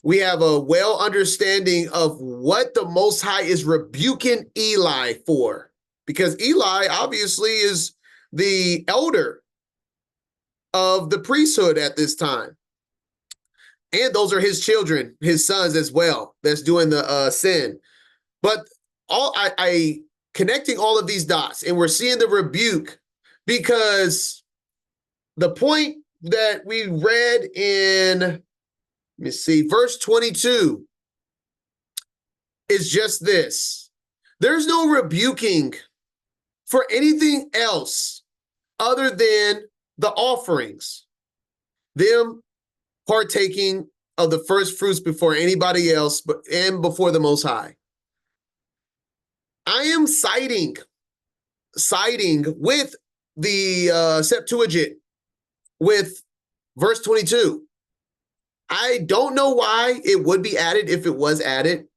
we have a well understanding of what the Most High is rebuking Eli for. Because Eli obviously is the elder of the priesthood at this time. And those are his children, his sons as well, that's doing the sin. But I connecting all of these dots, and we're seeing the rebuke because the point that we read in, let me see, verse 22 is just this. There's no rebuking for anything else other than the offerings, them partaking of the first fruits before anybody else, and before the Most High. I am siding with the Septuagint with verse 22. I don't know why it would be added if it was added,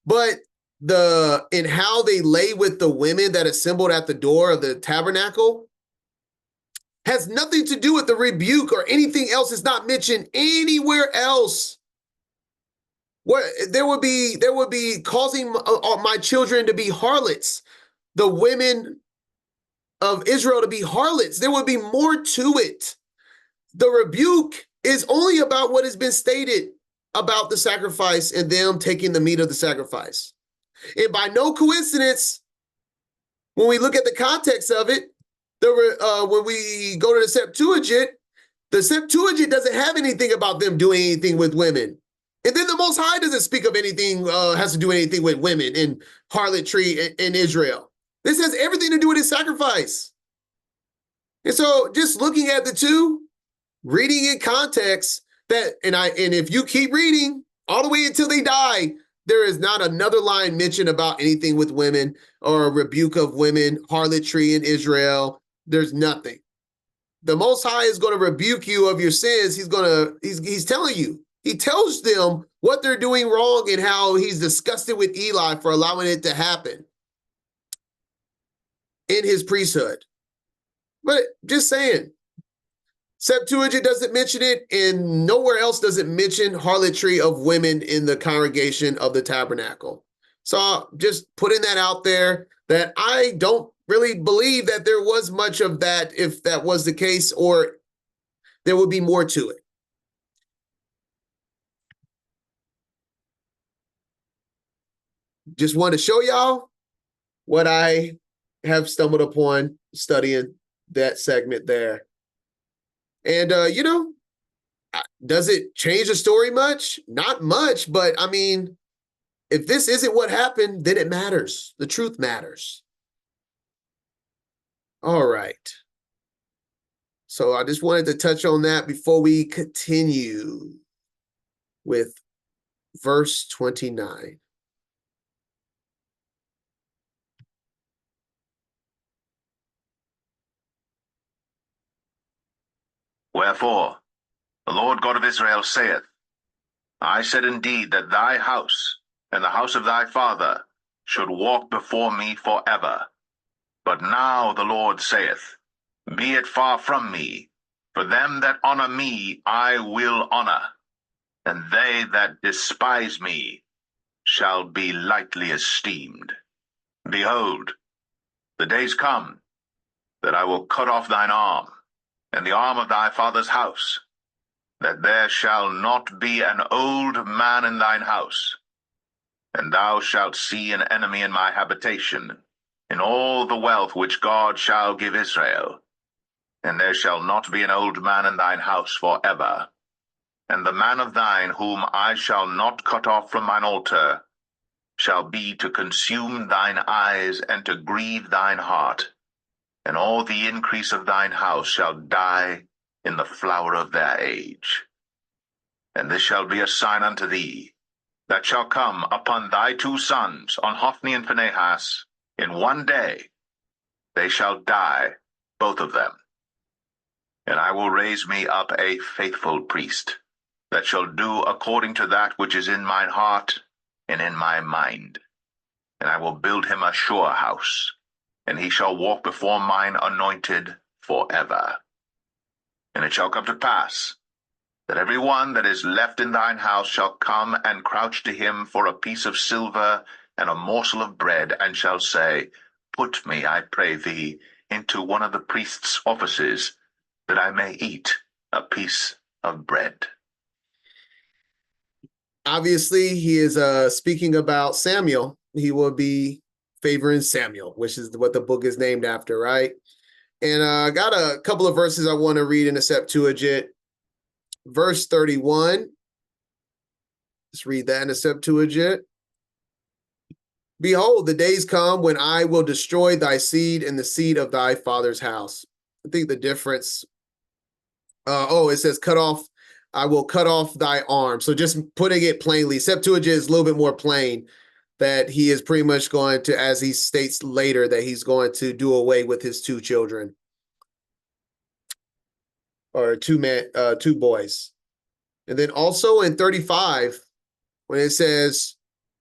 but in how they lay with the women that assembled at the door of the tabernacle has nothing to do with the rebuke or anything else. It's not mentioned anywhere else. What there would be causing my children to be harlots, the women of Israel to be harlots. There would be more to it. The rebuke is only about what has been stated about the sacrifice and them taking the meat of the sacrifice. And by no coincidence, when we look at the context of it, when we go to the Septuagint doesn't have anything about them doing anything with women. And then the Most High doesn't speak of anything, has to do anything with women and harlotry in Israel. This has everything to do with his sacrifice. And so just looking at the two, reading in context, and if you keep reading all the way until they die, there is not another line mentioned about anything with women or a rebuke of women, harlotry in Israel. There's nothing. The Most High is going to rebuke you of your sins. He's telling you. He tells them what they're doing wrong and how he's disgusted with Eli for allowing it to happen in his priesthood. But just saying, Septuagint doesn't mention it, and nowhere else does it mention harlotry of women in the congregation of the tabernacle. So just putting that out there, that I don't really believe that there was much of that, if that was the case, or there would be more to it. Just want to show y'all what I have stumbled upon studying that segment there. And, does it change the story much? Not much, but I mean, if this isn't what happened, then it matters. The truth matters. All right. So I just wanted to touch on that before we continue with verse 29. Wherefore, the Lord God of Israel saith, I said indeed that thy house and the house of thy father should walk before me forever. But now the Lord saith, Be it far from me, for them that honor me I will honor, and they that despise me shall be lightly esteemed. Behold, the days come that I will cut off thine arm, and the arm of thy father's house, that there shall not be an old man in thine house. And thou shalt see an enemy in my habitation, in all the wealth which God shall give Israel. And there shall not be an old man in thine house forever. And the man of thine whom I shall not cut off from mine altar shall be to consume thine eyes and to grieve thine heart. And all the increase of thine house shall die in the flower of their age. And this shall be a sign unto thee, that shall come upon thy two sons, on Hophni and Phinehas, in one day. They shall die, both of them. And I will raise me up a faithful priest, that shall do according to that which is in mine heart and in my mind. And I will build him a sure house, and he shall walk before mine anointed forever. And it shall come to pass, that every one that is left in thine house shall come and crouch to him for a piece of silver and a morsel of bread, and shall say, Put me, I pray thee, into one of the priest's offices, that I may eat a piece of bread. Obviously, he is speaking about Samuel. He will be favoring Samuel, which is what the book is named after, right? And I got a couple of verses I want to read in the Septuagint. Verse 31. Let's read that in the Septuagint. Behold, the days come when I will destroy thy seed and the seed of thy father's house. I think the difference, it says cut off, I will cut off thy arm. So just putting it plainly, Septuagint is a little bit more plain that he is pretty much going to, as he states later, that he's going to do away with his two children. Or two boys. And then also in 35, when it says,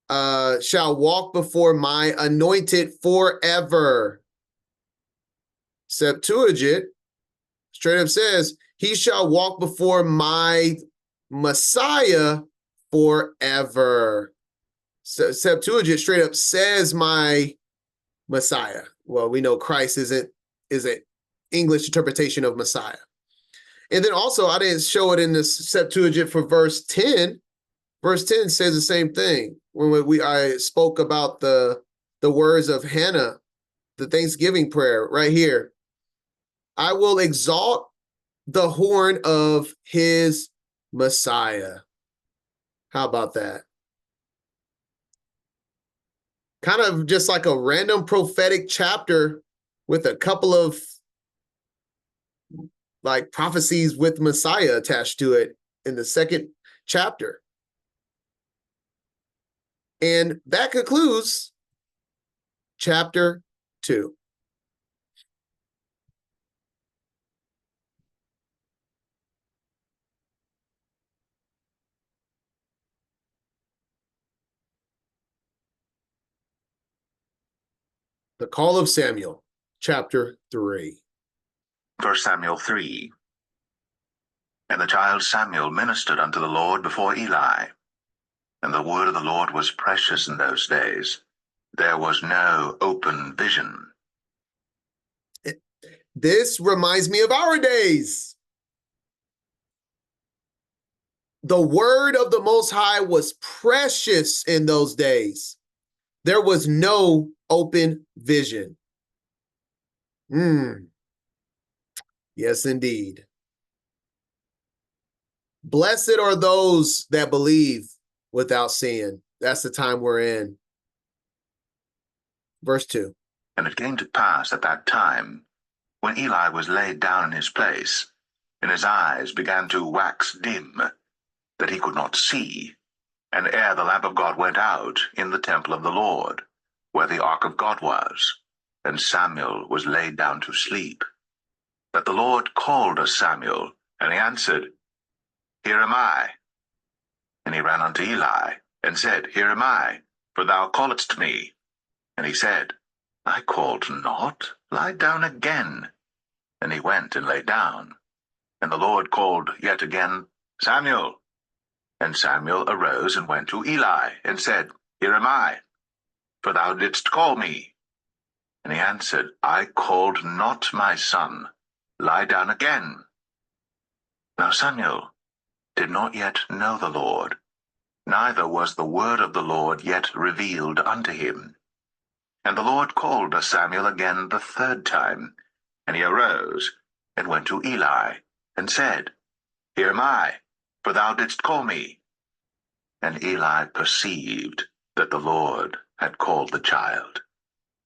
shall walk before my anointed forever. Septuagint straight up says, he shall walk before my Messiah forever. So Septuagint straight up says my Messiah. Well, we know Christ is an English interpretation of Messiah. And then also, I didn't show it in the Septuagint for verse 10. Verse 10 says the same thing. When I spoke about the words of Hannah, the Thanksgiving prayer right here. I will exalt the horn of his Messiah. How about that? Kind of just like a random prophetic chapter with a couple of like prophecies with Messiah attached to it in the second chapter. And that concludes chapter 2. The Call of Samuel, chapter 3. 1 Samuel 3. And the child Samuel ministered unto the Lord before Eli. And the word of the Lord was precious in those days. There was no open vision. This reminds me of our days. The word of the Most High was precious in those days. There was no open vision. Yes, indeed. Blessed are those that believe without seeing. That's the time we're in. Verse 2. And it came to pass at that time, when Eli was laid down in his place, and his eyes began to wax dim, that he could not see, and ere the lamp of God went out in the temple of the Lord, where the ark of God was, and Samuel was laid down to sleep, that the Lord called to Samuel, and he answered, Here am I. And he ran unto Eli, and said, Here am I, for thou calledst me. And he said, I called not, lie down again. And he went and lay down. And the Lord called yet again, Samuel. And Samuel arose and went to Eli, and said, Here am I, for thou didst call me. And he answered, I called not, my son, lie down again. Now Samuel did not yet know the Lord, neither was the word of the Lord yet revealed unto him. And the Lord called to Samuel again the third time, and he arose and went to Eli, and said, Here am I, for thou didst call me. And Eli perceived that the Lord had called the child.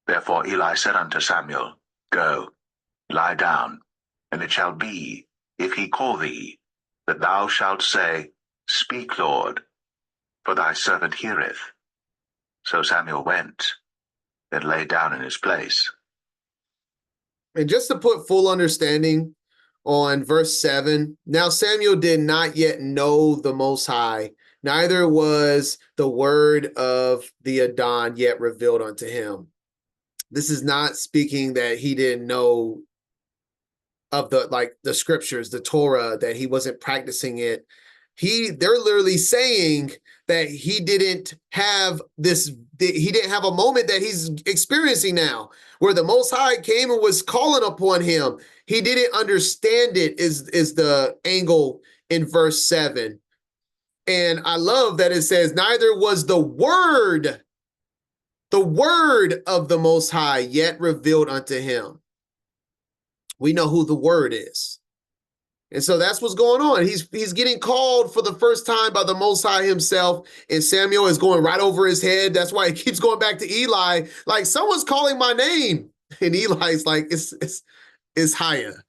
Therefore Eli said unto Samuel, Go, lie down, and it shall be, if he call thee, that thou shalt say, Speak, Lord, for thy servant heareth. So Samuel went and lay down in his place. And just to put full understanding on verse 7, now Samuel did not yet know the Most High, neither was the word of the Adon yet revealed unto him. This is not speaking that he didn't know of the scriptures, the Torah, that he wasn't practicing it. They're literally saying that he didn't have a moment that he's experiencing now, where the Most High came and was calling upon him. He didn't understand it, is the angle in verse 7. And I love that it says, neither was the word of the Most High yet revealed unto him. We know who the Word is. And so that's what's going on. He's getting called for the first time by the Most High himself, and Samuel is going right over his head. That's why he keeps going back to Eli, like, someone's calling my name. And Eli's like, it's Higher.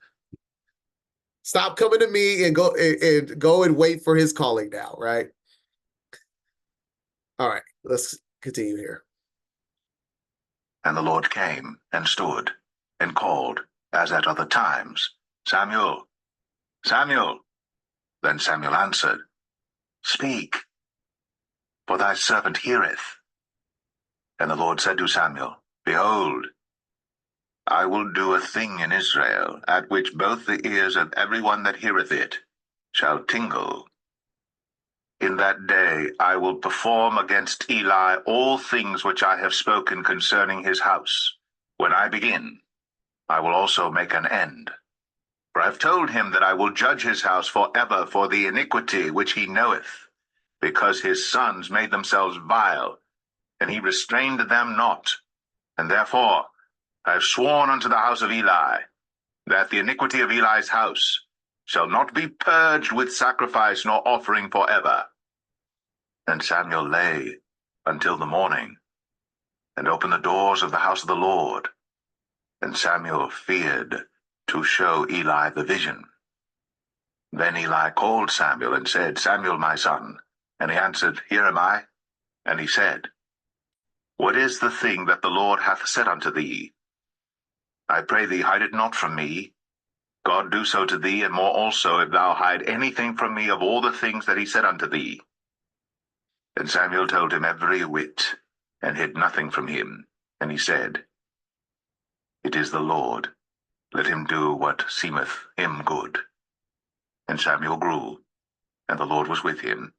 Stop coming to me and go and wait for his calling now, right? All right, let's continue here. And the Lord came and stood and called, as at other times, Samuel, Samuel. Then Samuel answered, Speak, for thy servant heareth. And the Lord said to Samuel, Behold, I will do a thing in Israel, at which both the ears of every one that heareth it shall tingle. In that day I will perform against Eli all things which I have spoken concerning his house. When I begin, I will also make an end. For I have told him that I will judge his house forever for the iniquity which he knoweth, because his sons made themselves vile, and he restrained them not. And therefore I have sworn unto the house of Eli, that the iniquity of Eli's house shall not be purged with sacrifice nor offering forever. And Samuel lay until the morning, and opened the doors of the house of the Lord. And Samuel feared to show Eli the vision. Then Eli called Samuel and said, Samuel, my son. And he answered, Here am I. And he said, What is the thing that the Lord hath said unto thee? I pray thee, hide it not from me. God do so to thee, and more also, if thou hide anything from me of all the things that he said unto thee. And Samuel told him every whit, and hid nothing from him. And he said, It is the Lord. Let him do what seemeth him good. And Samuel grew, and the Lord was with him,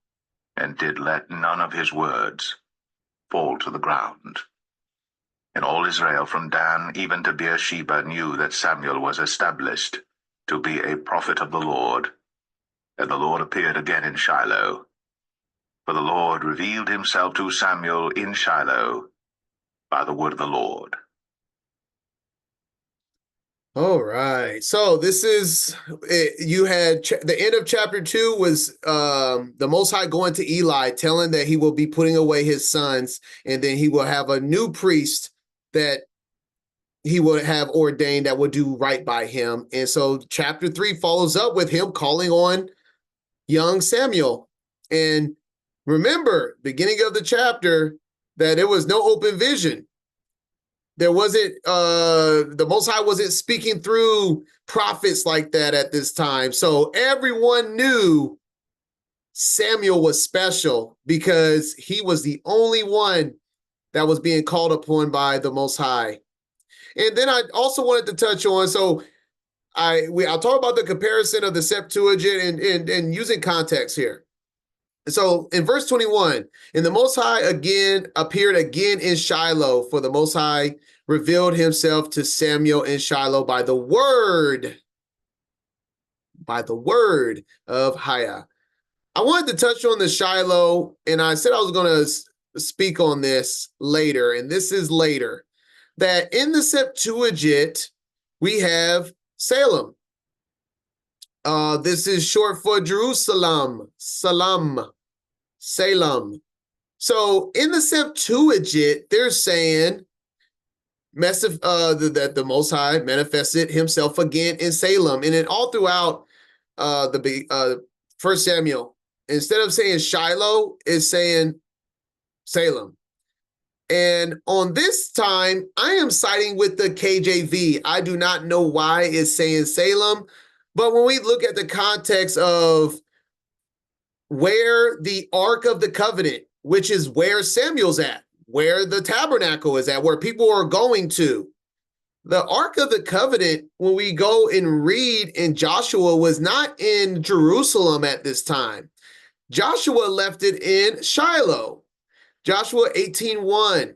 and did let none of his words fall to the ground. And all Israel from Dan even to Beersheba knew that Samuel was established to be a prophet of the Lord. And the Lord appeared again in Shiloh. For the Lord revealed himself to Samuel in Shiloh by the word of the Lord. All right. So this is, you had the end of chapter 2 was the Most High going to Eli, telling that he will be putting away his sons, and then he will have a new priest that he will have ordained that will do right by him. And so chapter 3 follows up with him calling on young Samuel. And remember, beginning of the chapter, that there was no open vision. There wasn't, the Most High wasn't speaking through prophets like that at this time. So everyone knew Samuel was special because he was the only one that was being called upon by the Most High. And then I also wanted to touch on, so I'll talk about the comparison of the Septuagint and using context here. So in verse 21, and the Most High again appeared again in Shiloh, for the Most High revealed himself to Samuel in Shiloh by the word of Haya. I wanted to touch on the Shiloh, and I said I was going to speak on this later, and this is later, that in the Septuagint, we have Salem. This is short for Jerusalem, Salem. So in the Septuagint, they're saying that the Most High manifested himself again in Salem. And then all throughout the First Samuel, instead of saying Shiloh, it's saying Salem. And on this time, I am siding with the KJV. I do not know why it's saying Salem, but when we look at the context of where the Ark of the Covenant, which is where Samuel's at, where the tabernacle is at, where people are going to, the Ark of the Covenant, when we go and read in Joshua, was not in Jerusalem at this time. Joshua left it in Shiloh. Joshua 18:1.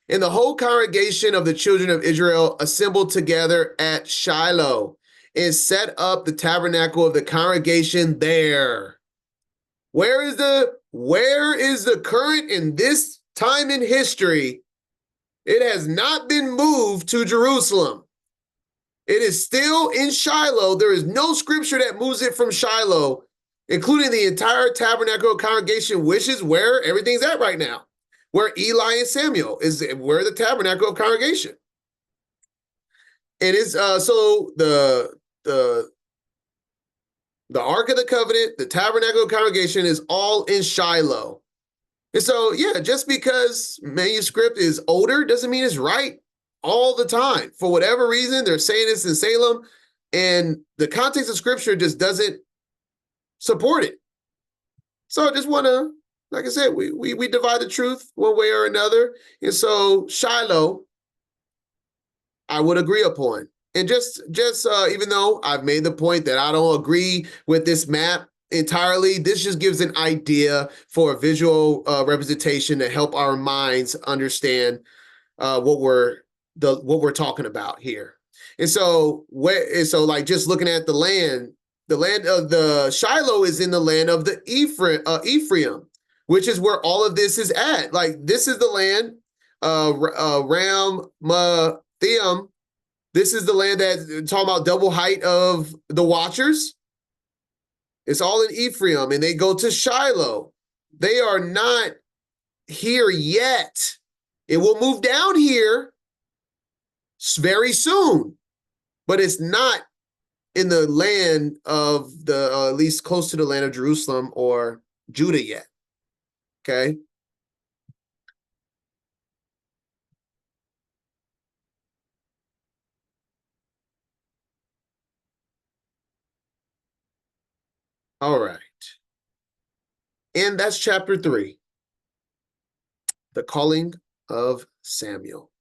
And the whole congregation of the children of Israel assembled together at Shiloh and set up the tabernacle of the congregation there. Where is the current in this time in history? It has not been moved to Jerusalem. It is still in Shiloh. There is no scripture that moves it from Shiloh, including the entire tabernacle congregation, which is where everything's at right now, where Eli and Samuel is, where the tabernacle of congregation. It is so the Ark of the Covenant, the tabernacle of congregation is all in Shiloh. And so, yeah, just because manuscript is older doesn't mean it's right all the time. For whatever reason, they're saying this in Salem, and the context of scripture just doesn't support it. So I just want to, like I said, we divide the truth one way or another. And so Shiloh, I would agree upon. And just even though I've made the point that I don't agree with this map entirely, this just gives an idea for a visual representation to help our minds understand what we're talking about here. And so like just looking at the land of the Shiloh is in the land of the Ephraim, which is where all of this is at. Like this is the land, Ramathaim. This is the land that talking about double height of the watchers. It's all in Ephraim, and they go to Shiloh. They are not here yet. It will move down here very soon, but it's not in the land of the, at least close to the land of Jerusalem or Judah yet. Okay. All right. And that's chapter 3, the calling of Samuel.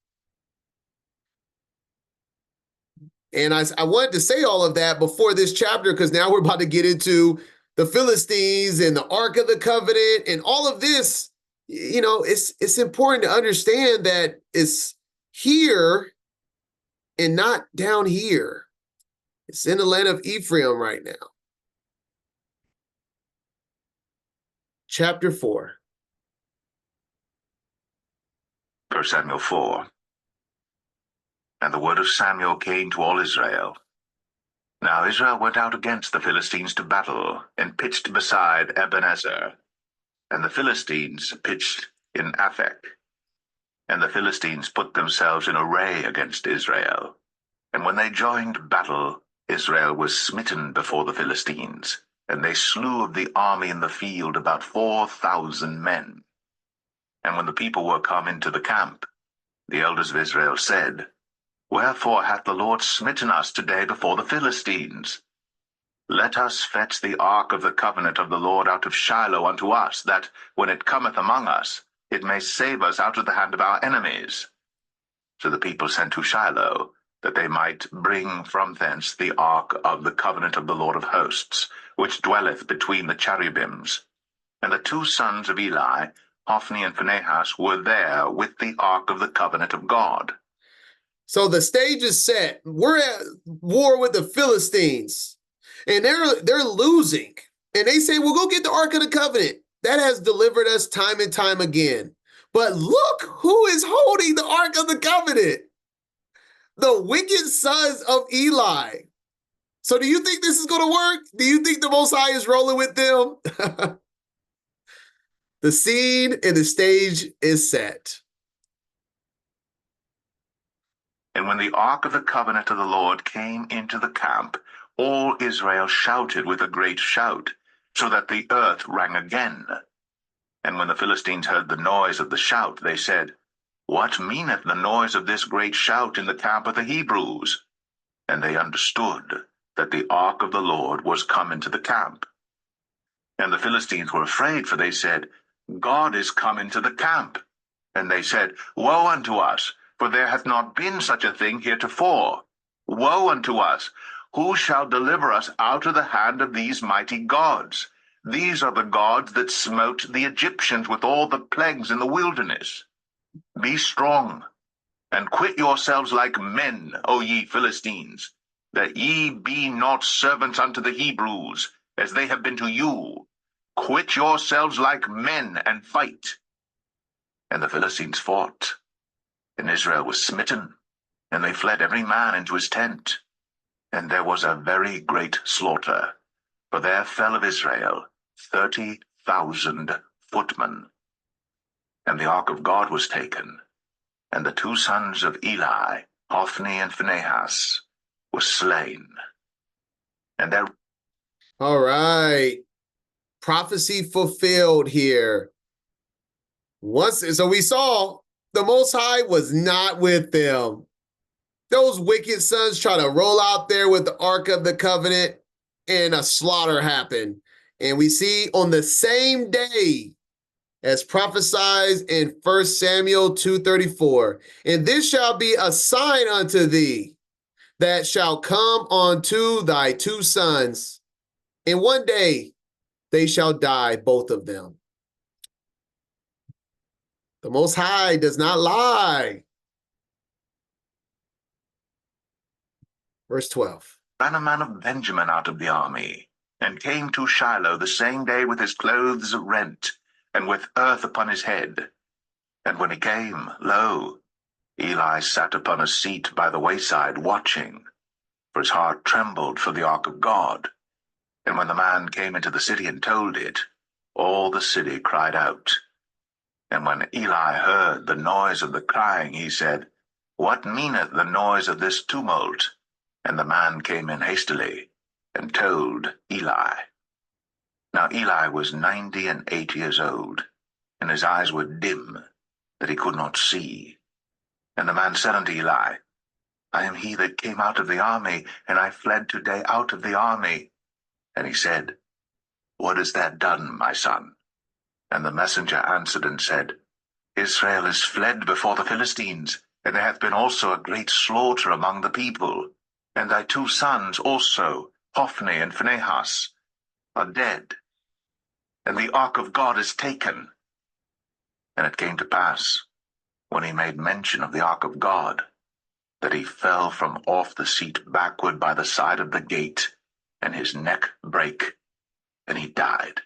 And I wanted to say all of that before this chapter, because now we're about to get into the Philistines and the Ark of the Covenant and all of this. You know, it's important to understand that it's here and not down here. It's in the land of Ephraim right now. Chapter 4. 1 Samuel 4. And the word of Samuel came to all Israel. Now Israel went out against the Philistines to battle, and pitched beside Ebenezer. And the Philistines pitched in Aphek. And the Philistines put themselves in array against Israel. And when they joined battle, Israel was smitten before the Philistines, and they slew of the army in the field about 4,000 men. And when the people were come into the camp, the elders of Israel said, Wherefore hath the Lord smitten us today before the Philistines? Let us fetch the ark of the covenant of the Lord out of Shiloh unto us, that, when it cometh among us, it may save us out of the hand of our enemies. So the people sent to Shiloh, that they might bring from thence the ark of the covenant of the Lord of hosts, which dwelleth between the cherubims. And the 2 sons of Eli, Hophni and Phinehas, were there with the ark of the covenant of God. So the stage is set. We're at war with the Philistines, and they're losing. And they say, well, go get the Ark of the Covenant. That has delivered us time and time again. But look who is holding the Ark of the Covenant. The wicked sons of Eli. So do you think this is going to work? Do you think the Most High is rolling with them? The scene and the stage is set. And when the ark of the covenant of the Lord came into the camp, all Israel shouted with a great shout, so that the earth rang again. And when the Philistines heard the noise of the shout, they said, What meaneth the noise of this great shout in the camp of the Hebrews? And they understood that the ark of the Lord was come into the camp. And the Philistines were afraid, for they said, God is come into the camp. And they said, Woe unto us! For there hath not been such a thing heretofore. Woe unto us! Who shall deliver us out of the hand of these mighty gods? These are the gods that smote the Egyptians with all the plagues in the wilderness. Be strong, and quit yourselves like men, O ye Philistines, that ye be not servants unto the Hebrews, as they have been to you. Quit yourselves like men, and fight. And the Philistines fought. And Israel was smitten, and they fled every man into his tent. And there was a very great slaughter, for there fell of Israel 30,000 footmen. And the ark of God was taken, and the two sons of Eli, Hophni and Phinehas, were slain. And there... All right. Prophecy fulfilled here. So we saw the Most High was not with them. Those wicked sons try to roll out there with the Ark of the Covenant, and a slaughter happened. And we see on the same day as prophesied in 1 Samuel 2:34, and this shall be a sign unto thee that shall come unto thy two sons, and one day they shall die, both of them. The Most High does not lie. Verse 12. ran a man of Benjamin out of the army, and came to Shiloh the same day with his clothes rent, and with earth upon his head. And when he came, lo, Eli sat upon a seat by the wayside, watching, for his heart trembled for the ark of God. And when the man came into the city and told it, all the city cried out. And when Eli heard the noise of the crying, he said, What meaneth the noise of this tumult? And the man came in hastily, and told Eli. Now Eli was 98 years old, and his eyes were dim, that he could not see. And the man said unto Eli, I am he that came out of the army, and I fled today out of the army. And he said, What hast thou done, my son? And the messenger answered and said, Israel is fled before the Philistines, and there hath been also a great slaughter among the people. And thy two sons also, Hophni and Phinehas, are dead, and the ark of God is taken. And it came to pass, when he made mention of the ark of God, that he fell from off the seat backward by the side of the gate, and his neck brake, and he died.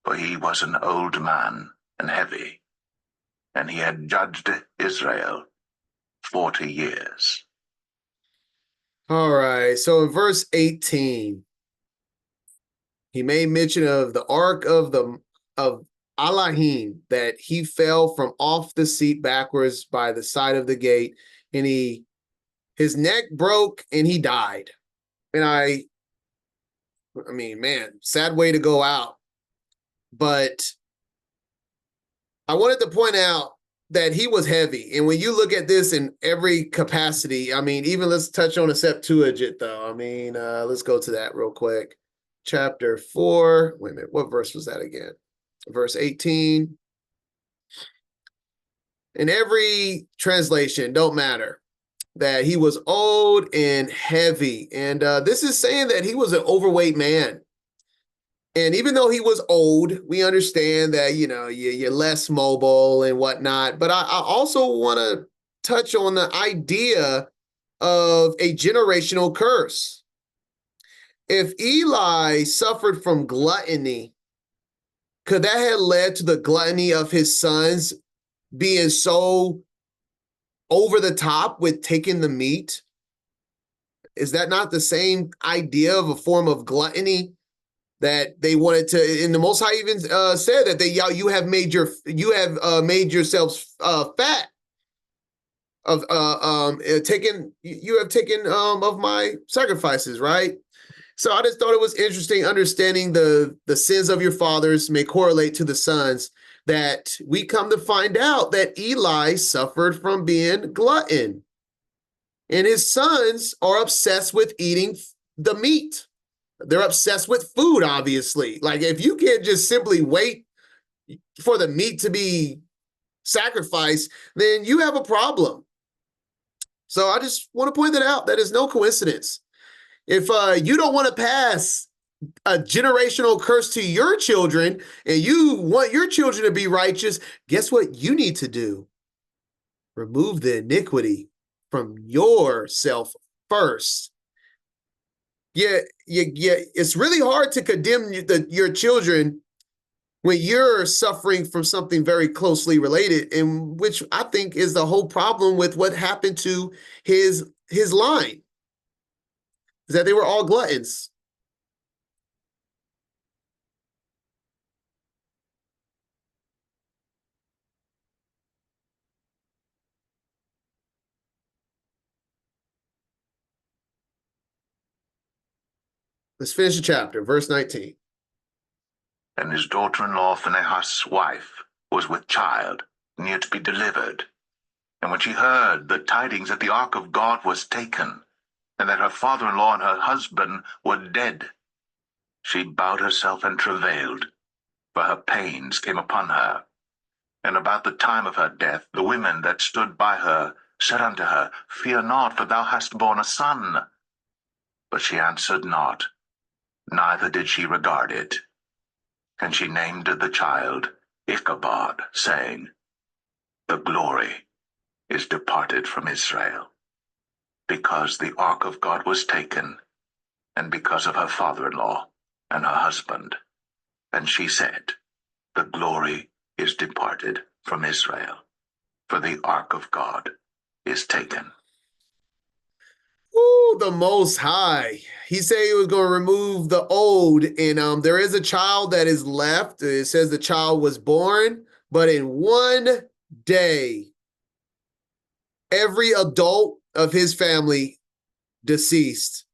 For he was an old man and heavy, and he had judged Israel 40 years. All right, so in verse 18, he made mention of the ark of Elohim, that he fell from off the seat backwards by the side of the gate, and his neck broke and he died. And I mean, man, sad way to go out. But I wanted to point out that he was heavy. And when you look at this in every capacity, I mean, even let's touch on the Septuagint, though. I mean, let's go to that real quick. Chapter 4. Wait a minute. What verse was that again? Verse 18. In every translation, don't matter, that he was old and heavy. And this is saying that he was an overweight man. And even though he was old, we understand that, you know, you're less mobile and whatnot. But I also want to touch on the idea of a generational curse. If Eli suffered from gluttony, could that have led to the gluttony of his sons being so over the top with taking the meat? Is that not the same idea of a form of gluttony? That they wanted to, and the Most High even said that you have made yourselves fat of you have taken of my sacrifices, right? So I just thought it was interesting understanding the sins of your fathers may correlate to the sons, that we come to find out that Eli suffered from being glutton, and his sons are obsessed with eating the meat. They're obsessed with food, obviously. Like, if you can't just simply wait for the meat to be sacrificed, then you have a problem. So I just want to point that out. That is no coincidence. If you don't want to pass a generational curse to your children and you want your children to be righteous, guess what you need to do? Remove the iniquity from yourself first. Yeah, it's really hard to condemn your children when you're suffering from something very closely related, and which I think is the whole problem with what happened to his line. is that they were all gluttons. Let's finish the chapter, verse 19. And his daughter-in-law Phinehas' wife was with child, near to be delivered. And when she heard the tidings that the ark of God was taken, and that her father-in-law and her husband were dead, she bowed herself and travailed, for her pains came upon her. And about the time of her death, the women that stood by her said unto her, Fear not, for thou hast borne a son. But she answered not, neither did she regard it. And she named the child Ichabod, saying, The glory is departed from Israel, because the ark of God was taken, and because of her father-in-law and her husband. And she said, The glory is departed from Israel, for the ark of God is taken. Ooh, the Most High. He said he was going to remove the old, and there is a child that is left. It says the child was born, but in one day, every adult of his family deceased.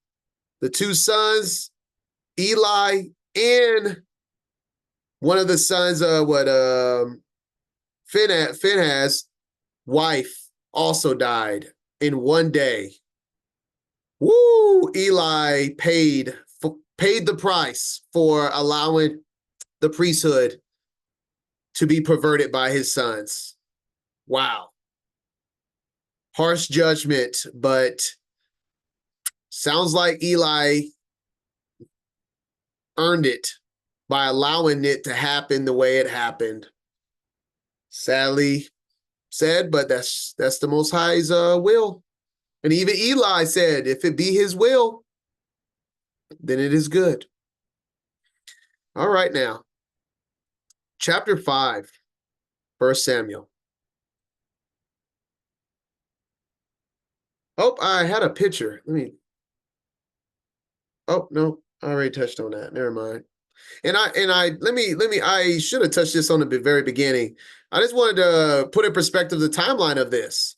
The two sons, Eli, and one of the sons, Phinehas' wife also died in one day. Woo! Eli paid the price for allowing the priesthood to be perverted by his sons. Wow. Harsh judgment, but sounds like Eli earned it by allowing it to happen the way it happened. Sadly said, but that's the Most High's will. And even Eli said, if it be his will, then it is good. All right, now. Chapter 5, 1 Samuel. Oh, I had a picture. Oh, no, I already touched on that. Never mind. I should have touched this on the very beginning. I just wanted to put in perspective the timeline of this.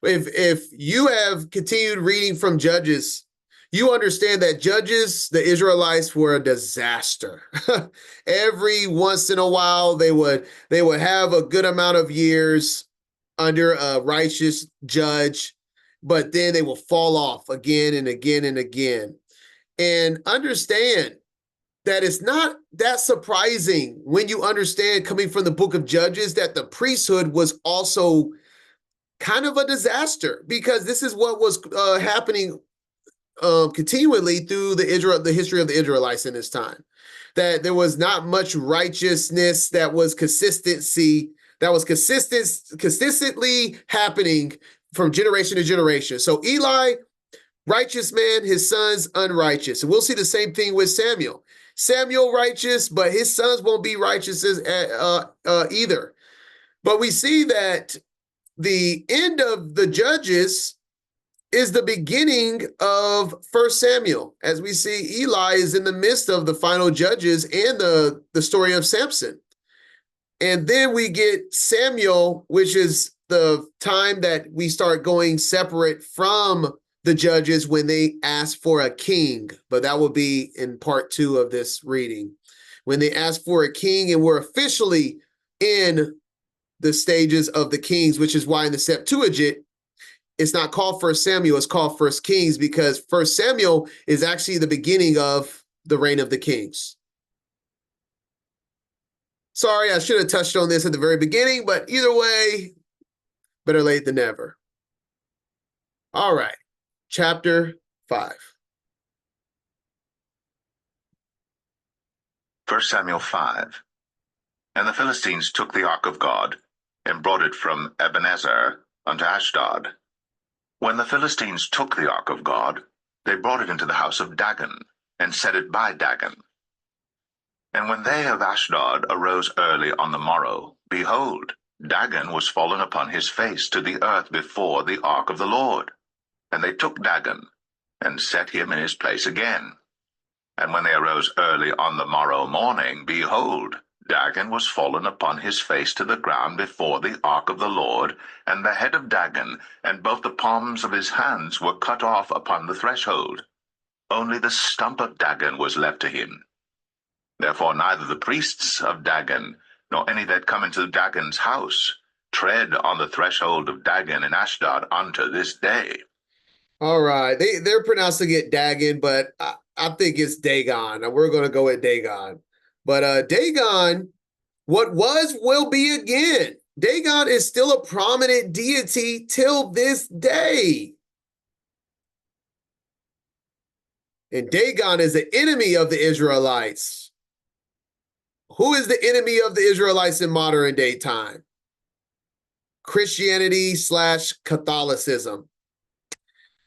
If you have continued reading from Judges, you understand that Judges, the Israelites were a disaster. Every once in a while, they would have a good amount of years under a righteous judge, but then they will fall off again and again and again. And understand that it's not that surprising when you understand, coming from the book of Judges, that the priesthood was also kind of a disaster, because this is what was happening continually through the history of the Israelites in this time. That there was not much righteousness that was consistently happening from generation to generation. So Eli, righteous man, his sons unrighteous. And we'll see the same thing with Samuel. Samuel righteous, but his sons won't be righteous either. But we see that the end of the Judges is the beginning of 1 Samuel. As we see, Eli is in the midst of the final Judges and the story of Samson. And then we get Samuel, which is the time that we start going separate from the Judges when they ask for a king. But that will be in part 2 of this reading. When they ask for a king, and we're officially in the stages of the kings, which is why in the Septuagint, it's not called 1 Samuel, it's called 1 Kings, because 1 Samuel is actually the beginning of the reign of the kings. Sorry, I should have touched on this at the very beginning, but either way, better late than never. All right, chapter 5. 1 Samuel 5. And the Philistines took the ark of God, and brought it from Ebenezer unto Ashdod. When the Philistines took the ark of God, they brought it into the house of Dagon, and set it by Dagon. And when they of Ashdod arose early on the morrow, behold, Dagon was fallen upon his face to the earth before the ark of the Lord. And they took Dagon, and set him in his place again. And when they arose early on the morrow morning, behold, Dagon was fallen upon his face to the ground before the ark of the Lord, and the head of Dagon and both the palms of his hands were cut off upon the threshold. Only the stump of Dagon was left to him. Therefore neither the priests of Dagon, nor any that come into Dagon's house, tread on the threshold of Dagon in Ashdod unto this day. All right. They're pronouncing it Dagon, but I think it's Dagon. We're going to go with Dagon. But Dagon, what was will be again. Dagon is still a prominent deity till this day. And Dagon is the enemy of the Israelites. Who is the enemy of the Israelites in modern day time? Christianity / Catholicism.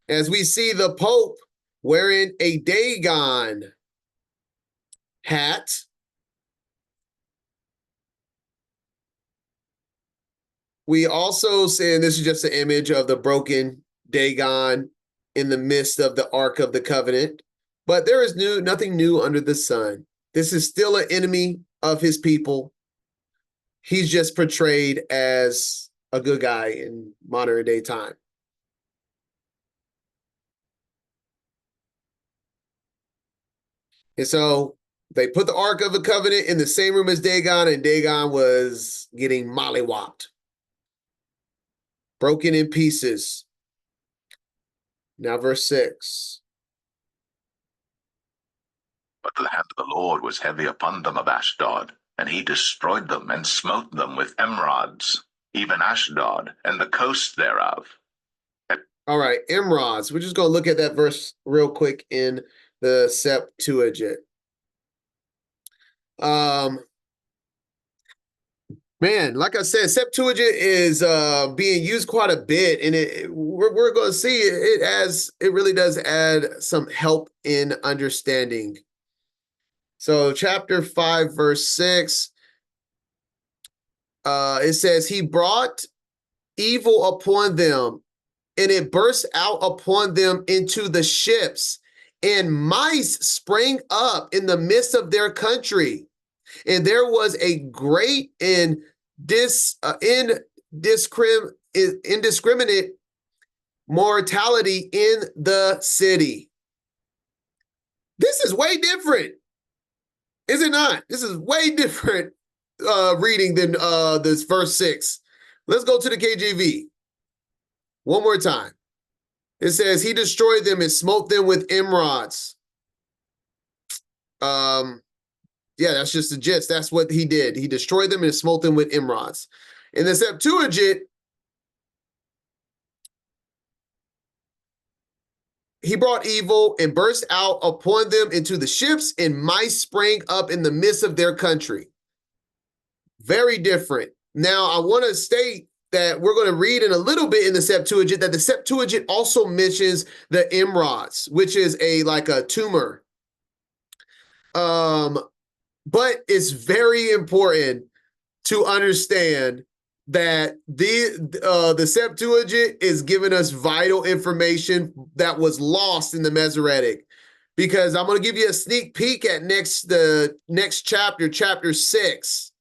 As we see the Pope wearing a Dagon hat. We also see, and this is just an image of the broken Dagon in the midst of the Ark of the Covenant. But there is nothing new under the sun. This is still an enemy of his people. He's just portrayed as a good guy in modern day time. And so they put the Ark of the Covenant in the same room as Dagon, and Dagon was getting mollywopped, broken in pieces. Now verse 6. But the hand of the Lord was heavy upon them of Ashdod, and he destroyed them and smote them with emerods, even Ashdod and the coast thereof. All right, emerods. We're just going to look at that verse real quick in the Septuagint. Man, like I said, Septuagint is being used quite a bit, and we're going to see it really does add some help in understanding. So chapter 5, verse 6, it says, he brought evil upon them, and it burst out upon them into the ships, and mice sprang up in the midst of their country. And there was a great indiscriminate mortality in the city. This is way different, is it not? This is way different reading than this verse 6. Let's go to the KJV. One more time. It says, he destroyed them and smote them with emerods. Yeah, that's just the gist. That's what he did. He destroyed them and smote them with emerods. In the Septuagint, he brought evil and burst out upon them into the ships, and mice sprang up in the midst of their country. Very different. Now, I want to state that we're going to read in a little bit in the Septuagint that the Septuagint also mentions the emerods, which is like a tumor. But it's very important to understand that the Septuagint is giving us vital information that was lost in the Masoretic, because I'm going to give you a sneak peek at the next chapter, chapter 6.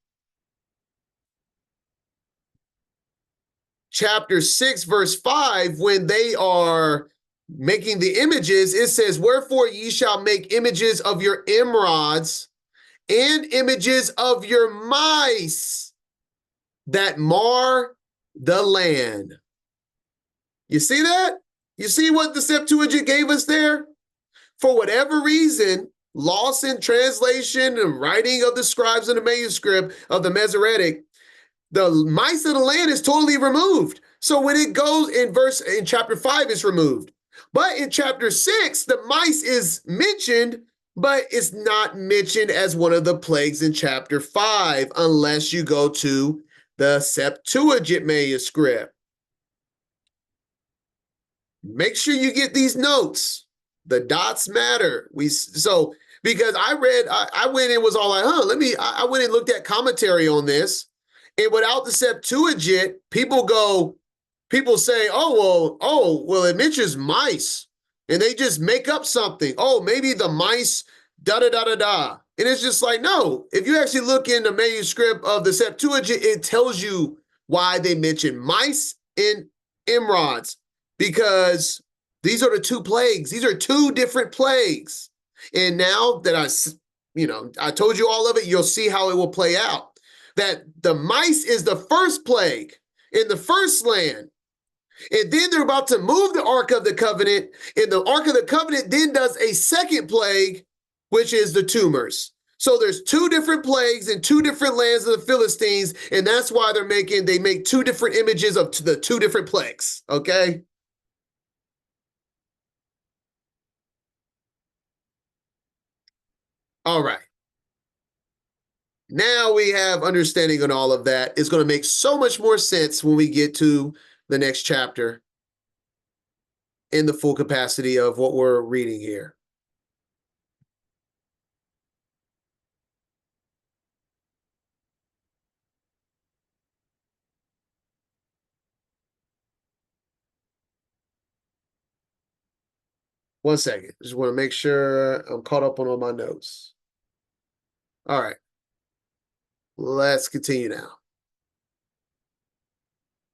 Chapter 6, verse 5, when they are making the images, it says, wherefore ye shall make images of your emerods and images of your mice that mar the land. You see that? You see what the Septuagint gave us there? For whatever reason, loss in translation and writing of the scribes in the manuscript of the Masoretic, the mice of the land is totally removed. So when it goes in chapter 5, it's removed. But in chapter 6, the mice is mentioned, but it's not mentioned as one of the plagues in chapter 5, unless you go to the Septuagint manuscript. Make sure you get these notes. The dots matter. Because I went and was all like, I went and looked at commentary on this. And without the Septuagint, people say, it mentions mice. And they just make up something. Oh, maybe the mice, da-da-da-da-da. And it's just like, no, if you actually look in the manuscript of the Septuagint, it tells you why they mention mice and emerods, because these are the two plagues. These are two different plagues. And now that I told you all of it, you'll see how it will play out. That the mice is the first plague in the first land. And then they're about to move the Ark of the Covenant, and the Ark of the Covenant then does a second plague, which is the tumors. So there's two different plagues in two different lands of the Philistines, and that's why they make two different images of the two different plagues, okay? All right. Now we have understanding on all of that. It's going to make so much more sense when we get to the next chapter in the full capacity of what we're reading here. One second. Just want to make sure I'm caught up on all my notes. All right. Let's continue now.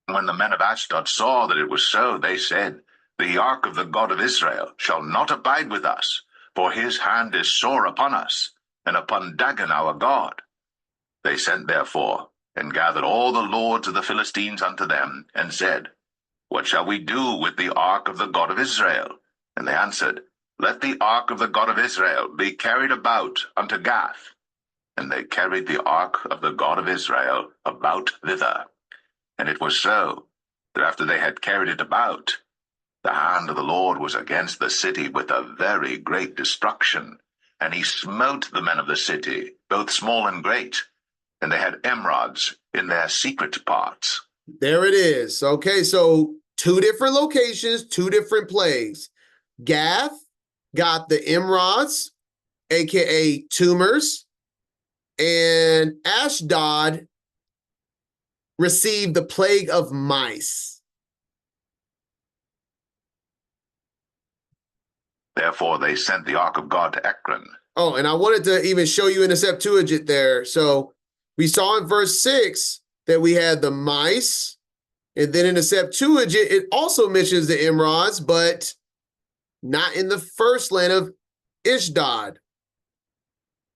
When the men of Ashdod saw that it was so, they said, "The ark of the God of Israel shall not abide with us, for his hand is sore upon us, and upon Dagon our God." They sent therefore, and gathered all the lords of the Philistines unto them, and said, "What shall we do with the ark of the God of Israel?" And they answered, "Let the ark of the God of Israel be carried about unto Gath." And they carried the ark of the God of Israel about thither. And it was so, that after they had carried it about, the hand of the Lord was against the city with a very great destruction. And he smote the men of the city, both small and great, and they had emerods in their secret parts. There it is. Okay, so two different locations, two different plagues. Gath got the emerods, aka tumors, and Ashdod received the plague of mice. Therefore they sent the ark of God to Ekron. Oh, and I wanted to even show you in the Septuagint there. So we saw in verse 6 that we had the mice, and then in the Septuagint, it also mentions the emerods, but not in the first land of Ashdod.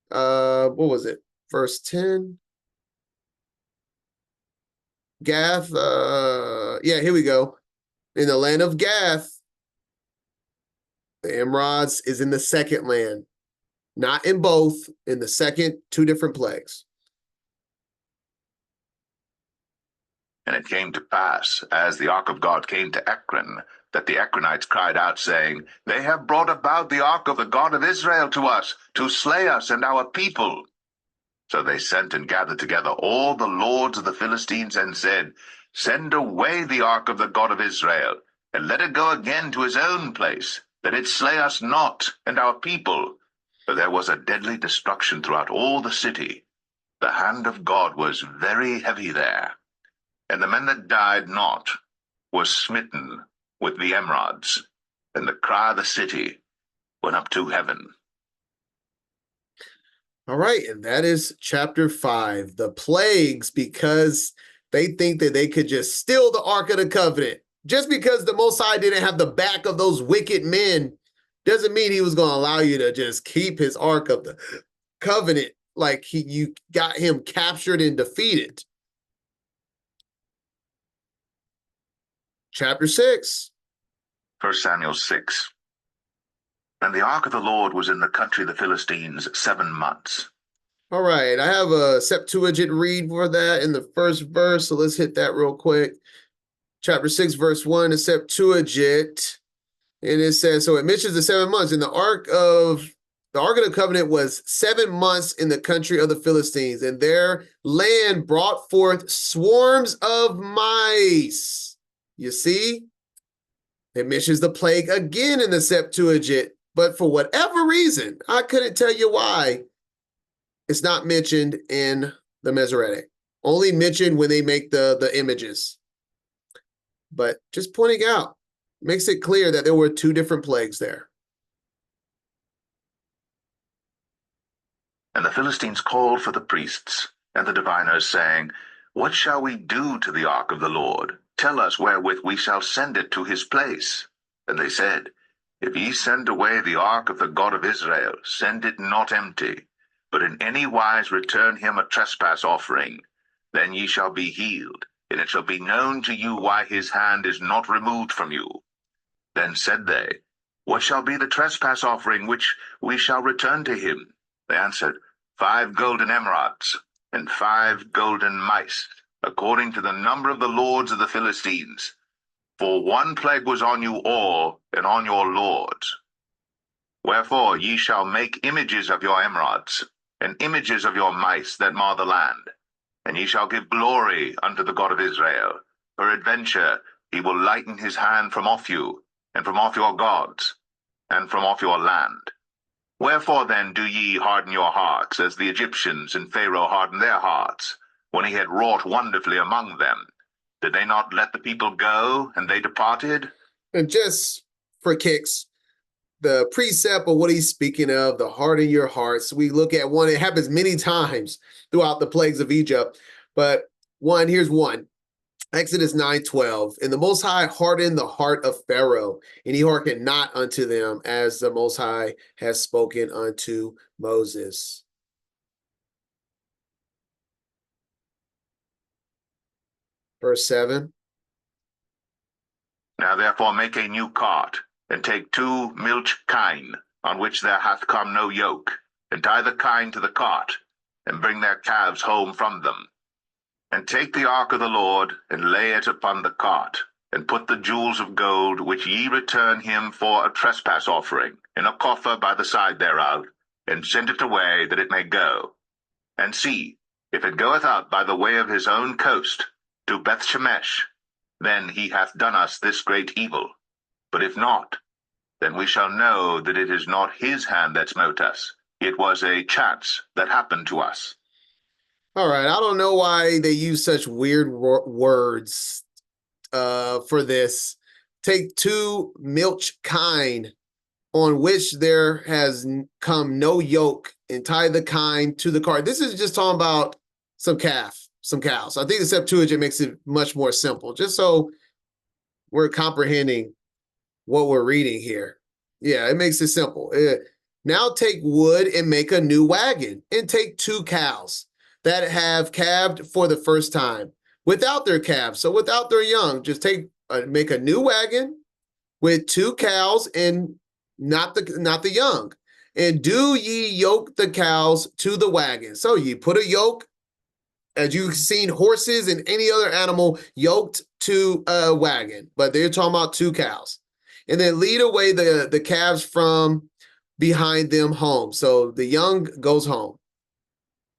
What was it? Verse 10? Gath, yeah, here we go. In the land of Gath, the emerods is in the second land, not in both, in the second, two different plagues. And it came to pass, as the ark of God came to Ekron, that the Ekronites cried out, saying, "They have brought about the ark of the God of Israel to us, to slay us and our people." So they sent and gathered together all the lords of the Philistines, and said, "Send away the ark of the God of Israel, and let it go again to his own place, that it slay us not and our people." For there was a deadly destruction throughout all the city. The hand of God was very heavy there. And the men that died not were smitten with the emerods, and the cry of the city went up to heaven. All right, and that is chapter 5, the plagues, because they think that they could just steal the Ark of the Covenant. Just because the Most High didn't have the back of those wicked men doesn't mean he was going to allow you to just keep his Ark of the Covenant like you got him captured and defeated. Chapter 6. 1 Samuel 6. And the ark of the Lord was in the country of the Philistines 7 months. All right, I have a Septuagint read for that in the first verse, so let's hit that real quick. Chapter 6, verse 1, the Septuagint, and it says, so it mentions the 7 months, and the Ark of the Covenant was 7 months in the country of the Philistines, and their land brought forth swarms of mice. You see, it mentions the plague again in the Septuagint, but for whatever reason, I couldn't tell you why, it's not mentioned in the Masoretic. Only mentioned when they make the images. But just pointing out, Makes it clear that there were two different plagues there. And the Philistines called for the priests and the diviners, saying, What shall we do to the ark of the Lord? Tell us wherewith we shall send it to his place. And they said, If ye send away the ark of the God of Israel, send it not empty, but in any wise return him a trespass offering. Then ye shall be healed, and it shall be known to you why his hand is not removed from you. Then said they, What shall be the trespass offering which we shall return to him? They answered, 5 golden emerods, and 5 golden mice, according to the number of the lords of the Philistines. For one plague was on you all, and on your lords. Wherefore ye shall make images of your emerods, and images of your mice that mar the land. And ye shall give glory unto the God of Israel. Peradventure he will lighten his hand from off you, and from off your gods, and from off your land. Wherefore then do ye harden your hearts, as the Egyptians and Pharaoh hardened their hearts, when he had wrought wonderfully among them? Did they not let the people go, and they departed? And just for kicks, the precept of what he's speaking of, the harden your hearts, we look at one, it happens many times throughout the plagues of Egypt, but here's one. Exodus 9:12, and the Most High hardened the heart of Pharaoh, and he hearkened not unto them, as the Most High has spoken unto Moses. Verse 7. Now therefore make a new cart, and take 2 milch kine, on which there hath come no yoke, and tie the kine to the cart, and bring their calves home from them. And take the ark of the Lord, and lay it upon the cart, and put the jewels of gold, which ye return him for a trespass offering, in a coffer by the side thereof, and send it away, that it may go. And see, if it goeth up by the way of his own coast, to Bethshemesh, then he hath done us this great evil. But if not, then we shall know that it is not his hand that smote us. It was a chance that happened to us. All right, I don't know why they use such weird words for this. Take 2 milch kine, on which there has come no yoke, and tie the kine to the cart. This is just talking about some cows. I think the Septuagint makes it much more simple, just so we're comprehending what we're reading here. Yeah, it makes it simple. Now take wood and make a new wagon, and take 2 cows that have calved for the first time, without their calves, so without their young. Just make a new wagon with 2 cows and not the young. And do ye yoke the cows to the wagon. So you put a yoke, as you've seen horses and any other animal yoked to a wagon, but they're talking about 2 cows. And then lead away the calves from behind them home. So the young goes home.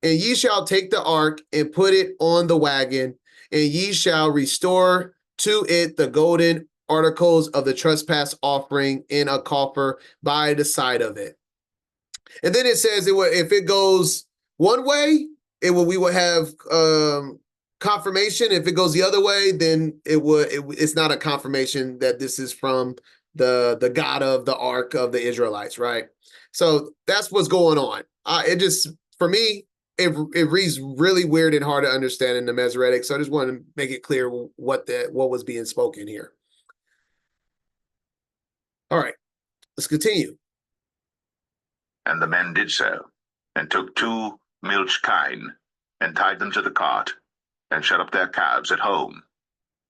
And ye shall take the ark and put it on the wagon, and ye shall restore to it the golden articles of the trespass offering in a coffer by the side of it. And then it says if it goes one way, we will have confirmation. If it goes the other way, then it's not a confirmation that this is from the God of the ark of the Israelites, right? So that's what's going on. For me, it reads really weird and hard to understand in the Masoretic. So I just want to make it clear what was being spoken here. All right, let's continue. And the men did so, and took 2 milch kine, and tied them to the cart, and shut up their calves at home.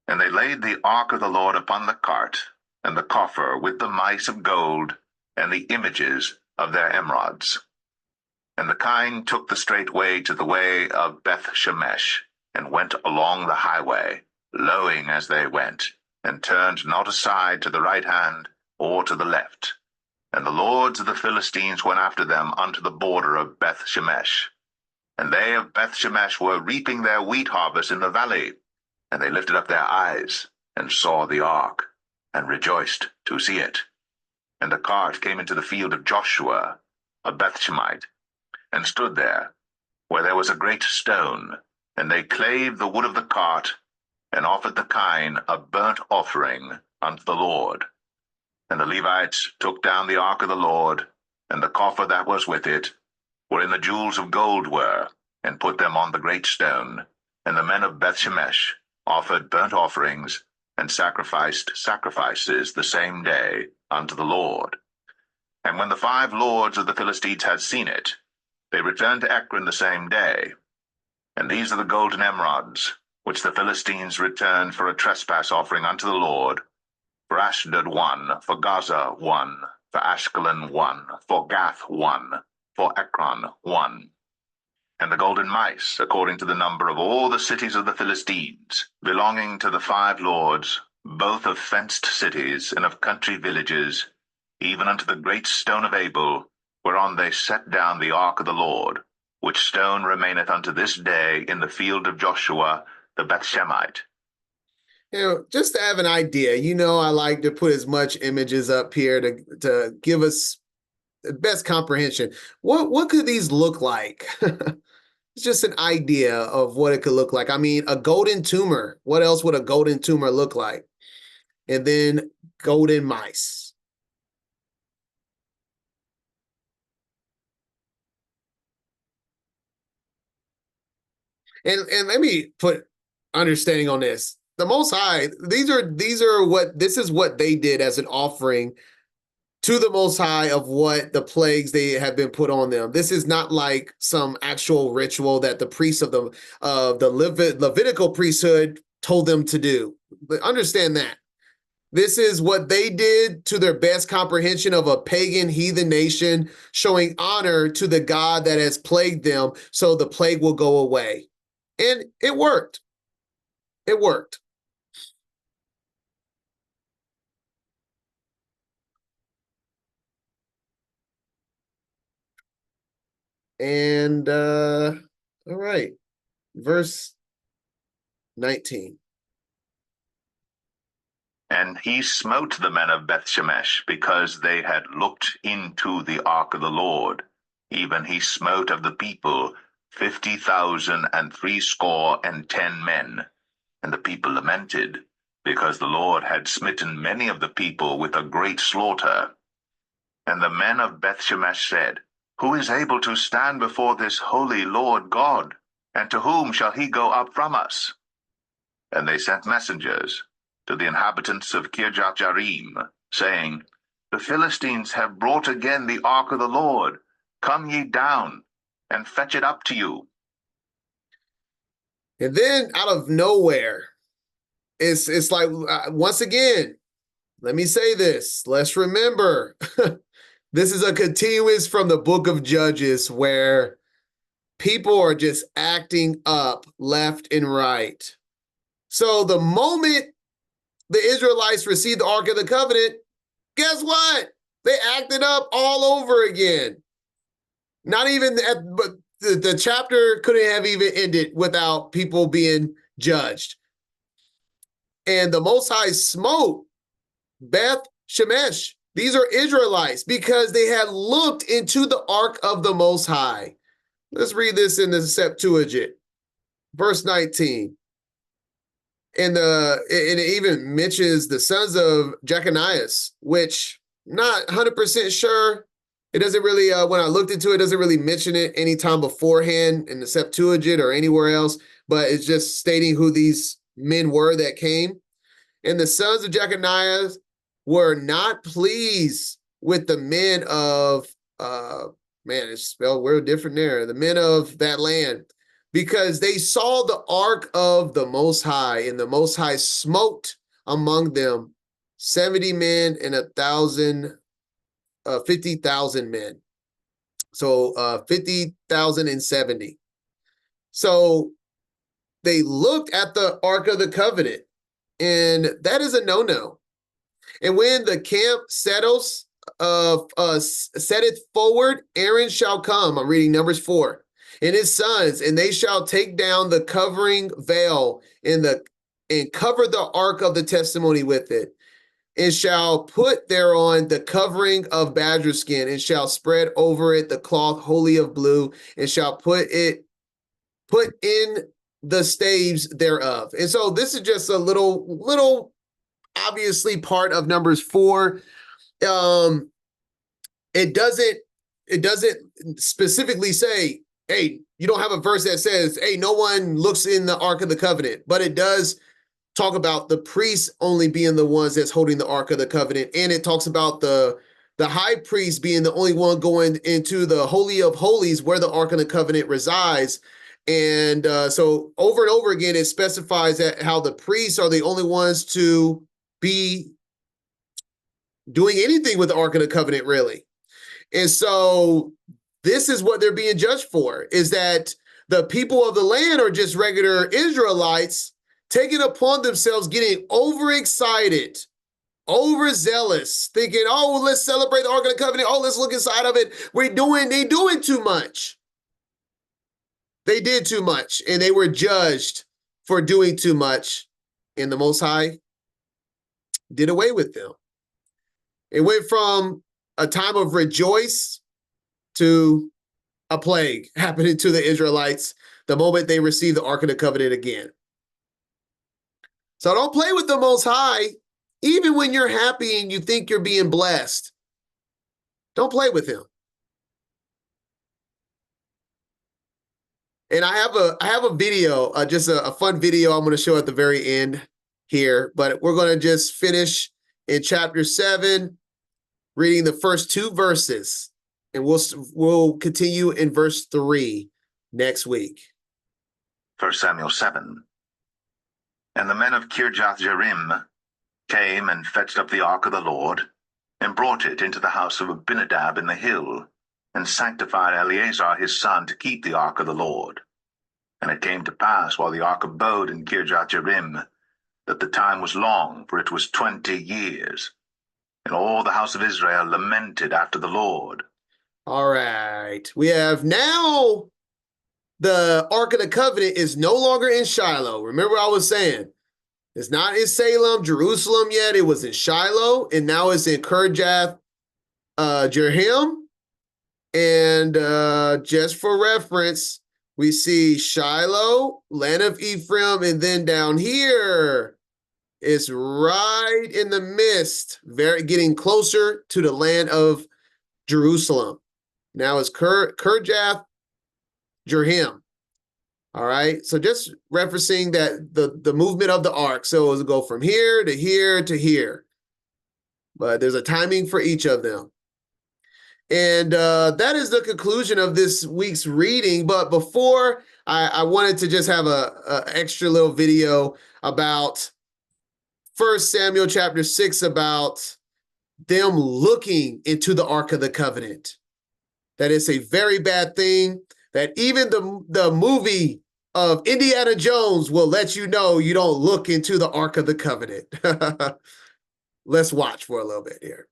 And they laid the ark of the Lord upon the cart, and the coffer with the mice of gold, and the images of their emerods. And the kine took the straight way to the way of Bethshemesh, and went along the highway, lowing as they went, and turned not aside to the right hand or to the left. And the lords of the Philistines went after them unto the border of Bethshemesh. And they of Bethshemesh were reaping their wheat harvest in the valley. And they lifted up their eyes, and saw the ark, and rejoiced to see it. And the cart came into the field of Joshua, a Bethshemite, and stood there, where there was a great stone. And they clave the wood of the cart, and offered the kine a burnt offering unto the Lord. And the Levites took down the ark of the Lord, and the coffer that was with it, wherein the jewels of gold were, and put them on the great stone. And the men of Bethshemesh offered burnt offerings, and sacrificed sacrifices the same day unto the Lord. And when the 5 lords of the Philistines had seen it, they returned to Ekron the same day. And these are the golden emerods, which the Philistines returned for a trespass offering unto the Lord. For Ashdod 1, for Gaza 1, for Ashkelon 1, for Gath 1, for Ekron 1. And the golden mice, according to the number of all the cities of the Philistines, belonging to the 5 lords, both of fenced cities and of country villages, even unto the great stone of Abel, whereon they set down the ark of the Lord, which stone remaineth unto this day in the field of Joshua the Bethshemite. Just to have an idea, I like to put as much images up here to give us the best comprehension. What could these look like? It's just an idea of what it could look like. I mean, a golden tumor. What else would a golden tumor look like? And then golden mice. And let me put understanding on this. The Most High, this is what they did as an offering to the Most High of what the plagues they have been put on them. This is not like some actual ritual that the priests of the Levitical priesthood told them to do. But understand that. This is what they did to their best comprehension of a pagan heathen nation, showing honor to the God that has plagued them, so the plague will go away. And it worked. It worked. And all right, verse 19. And he smote the men of Bethshemesh, because they had looked into the ark of the Lord. Even he smote of the people 50,000 and 60 men. And the people lamented, because the Lord had smitten many of the people with a great slaughter. And the men of Bethshemesh said, Who is able to stand before this holy Lord God? And to whom shall he go up from us? And they sent messengers to the inhabitants of Kirjath-jearim, saying, The Philistines have brought again the ark of the Lord. Come ye down, and fetch it up to you. And then out of nowhere, it's like, once again, let me say this. Let's remember, this is a continuance from the book of Judges where people are just acting up left and right. So the moment the Israelites received the Ark of the Covenant, guess what? They acted up all over again. Not even but the chapter couldn't have even ended without people being judged. And the Most High smote Beth Shemesh. These are Israelites because they had looked into the ark of the Most High. Let's read this in the Septuagint, verse 19. And it even mentions the sons of Jechonias, which I'm not 100% sure. It doesn't really, when I looked into it, doesn't really mention it anytime beforehand in the Septuagint or anywhere else, but it's just stating who these men were that came. And the sons of Jechonias were not pleased with the men of, man, it's spelled real different there, the men of that land, because they saw the ark of the Most High, and the Most High smote among them 70 men and 50,000 men. So 50,070. So they looked at the Ark of the Covenant, and that is a no-no. And when the camp setteth forward, Aaron shall come. I'm reading Numbers 4. And his sons, and they shall take down the covering veil and cover the ark of the testimony with it, and shall put thereon the covering of badger skin, and shall spread over it the cloth wholly of blue, and shall put in the staves thereof. And so this is just a little obviously part of Numbers 4. It doesn't specifically say, hey, you don't have a verse that says, hey, no one looks in the Ark of the Covenant, but it does talk about the priests only being the ones that's holding the Ark of the Covenant, and it talks about the high priest being the only one going into the Holy of Holies where the Ark of the Covenant resides. And so over and over again, it specifies that how the priests are the only ones to be doing anything with the Ark of the Covenant, really. And so this is what they're being judged for, is that the people of the land are just regular Israelites taking upon themselves, getting overexcited, overzealous, thinking, oh, well, let's celebrate the Ark of the Covenant. Oh, let's look inside of it. They doing too much. They did too much, and they were judged for doing too much. And the Most High did away with them. It went from a time of rejoice to a plague happening to the Israelites the moment they received the Ark of the Covenant again. So don't play with the Most High, even when you're happy and you think you're being blessed. Don't play with him. And I have a video, just a fun video I'm going to show at the very end here, but we're going to just finish in chapter 7, reading the first 2 verses, and we'll continue in verse 3 next week. 1 Samuel 7. And the men of Kirjath-jearim came and fetched up the ark of the Lord, and brought it into the house of Abinadab in the hill, and sanctified Eleazar his son to keep the ark of the Lord. And it came to pass, while the ark abode in Kirjath-jearim, that the time was long, for it was 20 years. And all the house of Israel lamented after the Lord. All right. We have now the Ark of the Covenant is no longer in Shiloh. Remember I was saying, it's not in Salem, Jerusalem yet. It was in Shiloh, and now it's in Kirjath Jearim. And just for reference, we see Shiloh, land of Ephraim, and then down here, it's right in the midst, getting closer to the land of Jerusalem. Now it's Kirjath Jearim. All right, so just referencing that the movement of the ark. So it'll go from here to here to here. But there's a timing for each of them. And that is the conclusion of this week's reading. But before, I wanted to just have a extra little video about 1 Samuel chapter 6, about them looking into the Ark of the Covenant. That is a very bad thing, that even the movie of Indiana Jones will let you know you don't look into the Ark of the Covenant. Let's watch for a little bit here.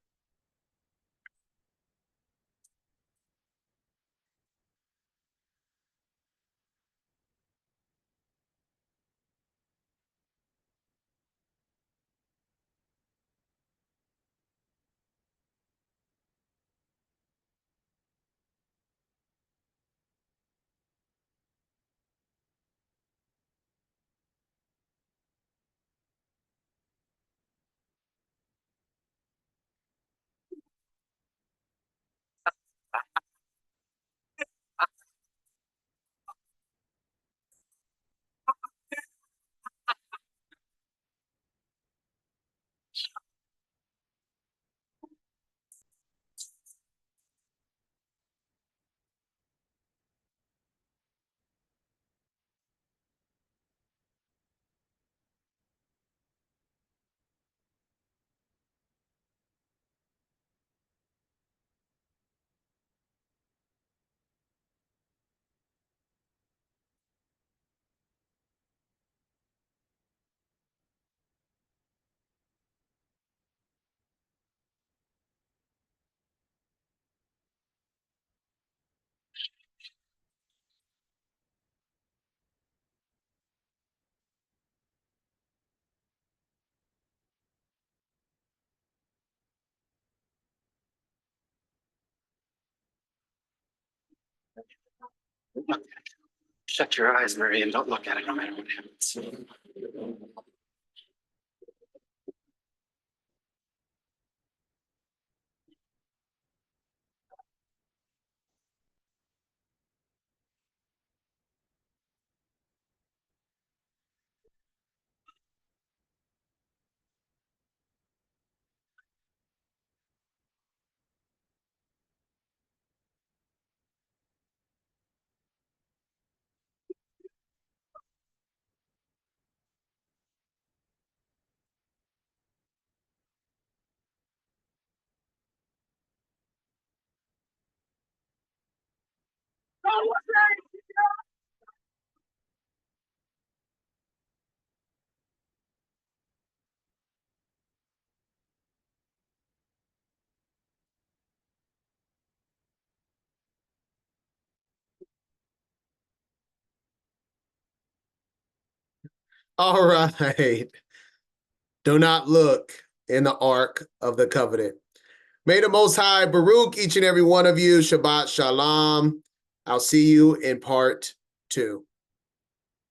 Shut your eyes, Mary, and don't look at it no matter what happens. All right. Do not look in the Ark of the Covenant. May the Most High Baruch each and every one of you. Shabbat Shalom. I'll see you in part 2.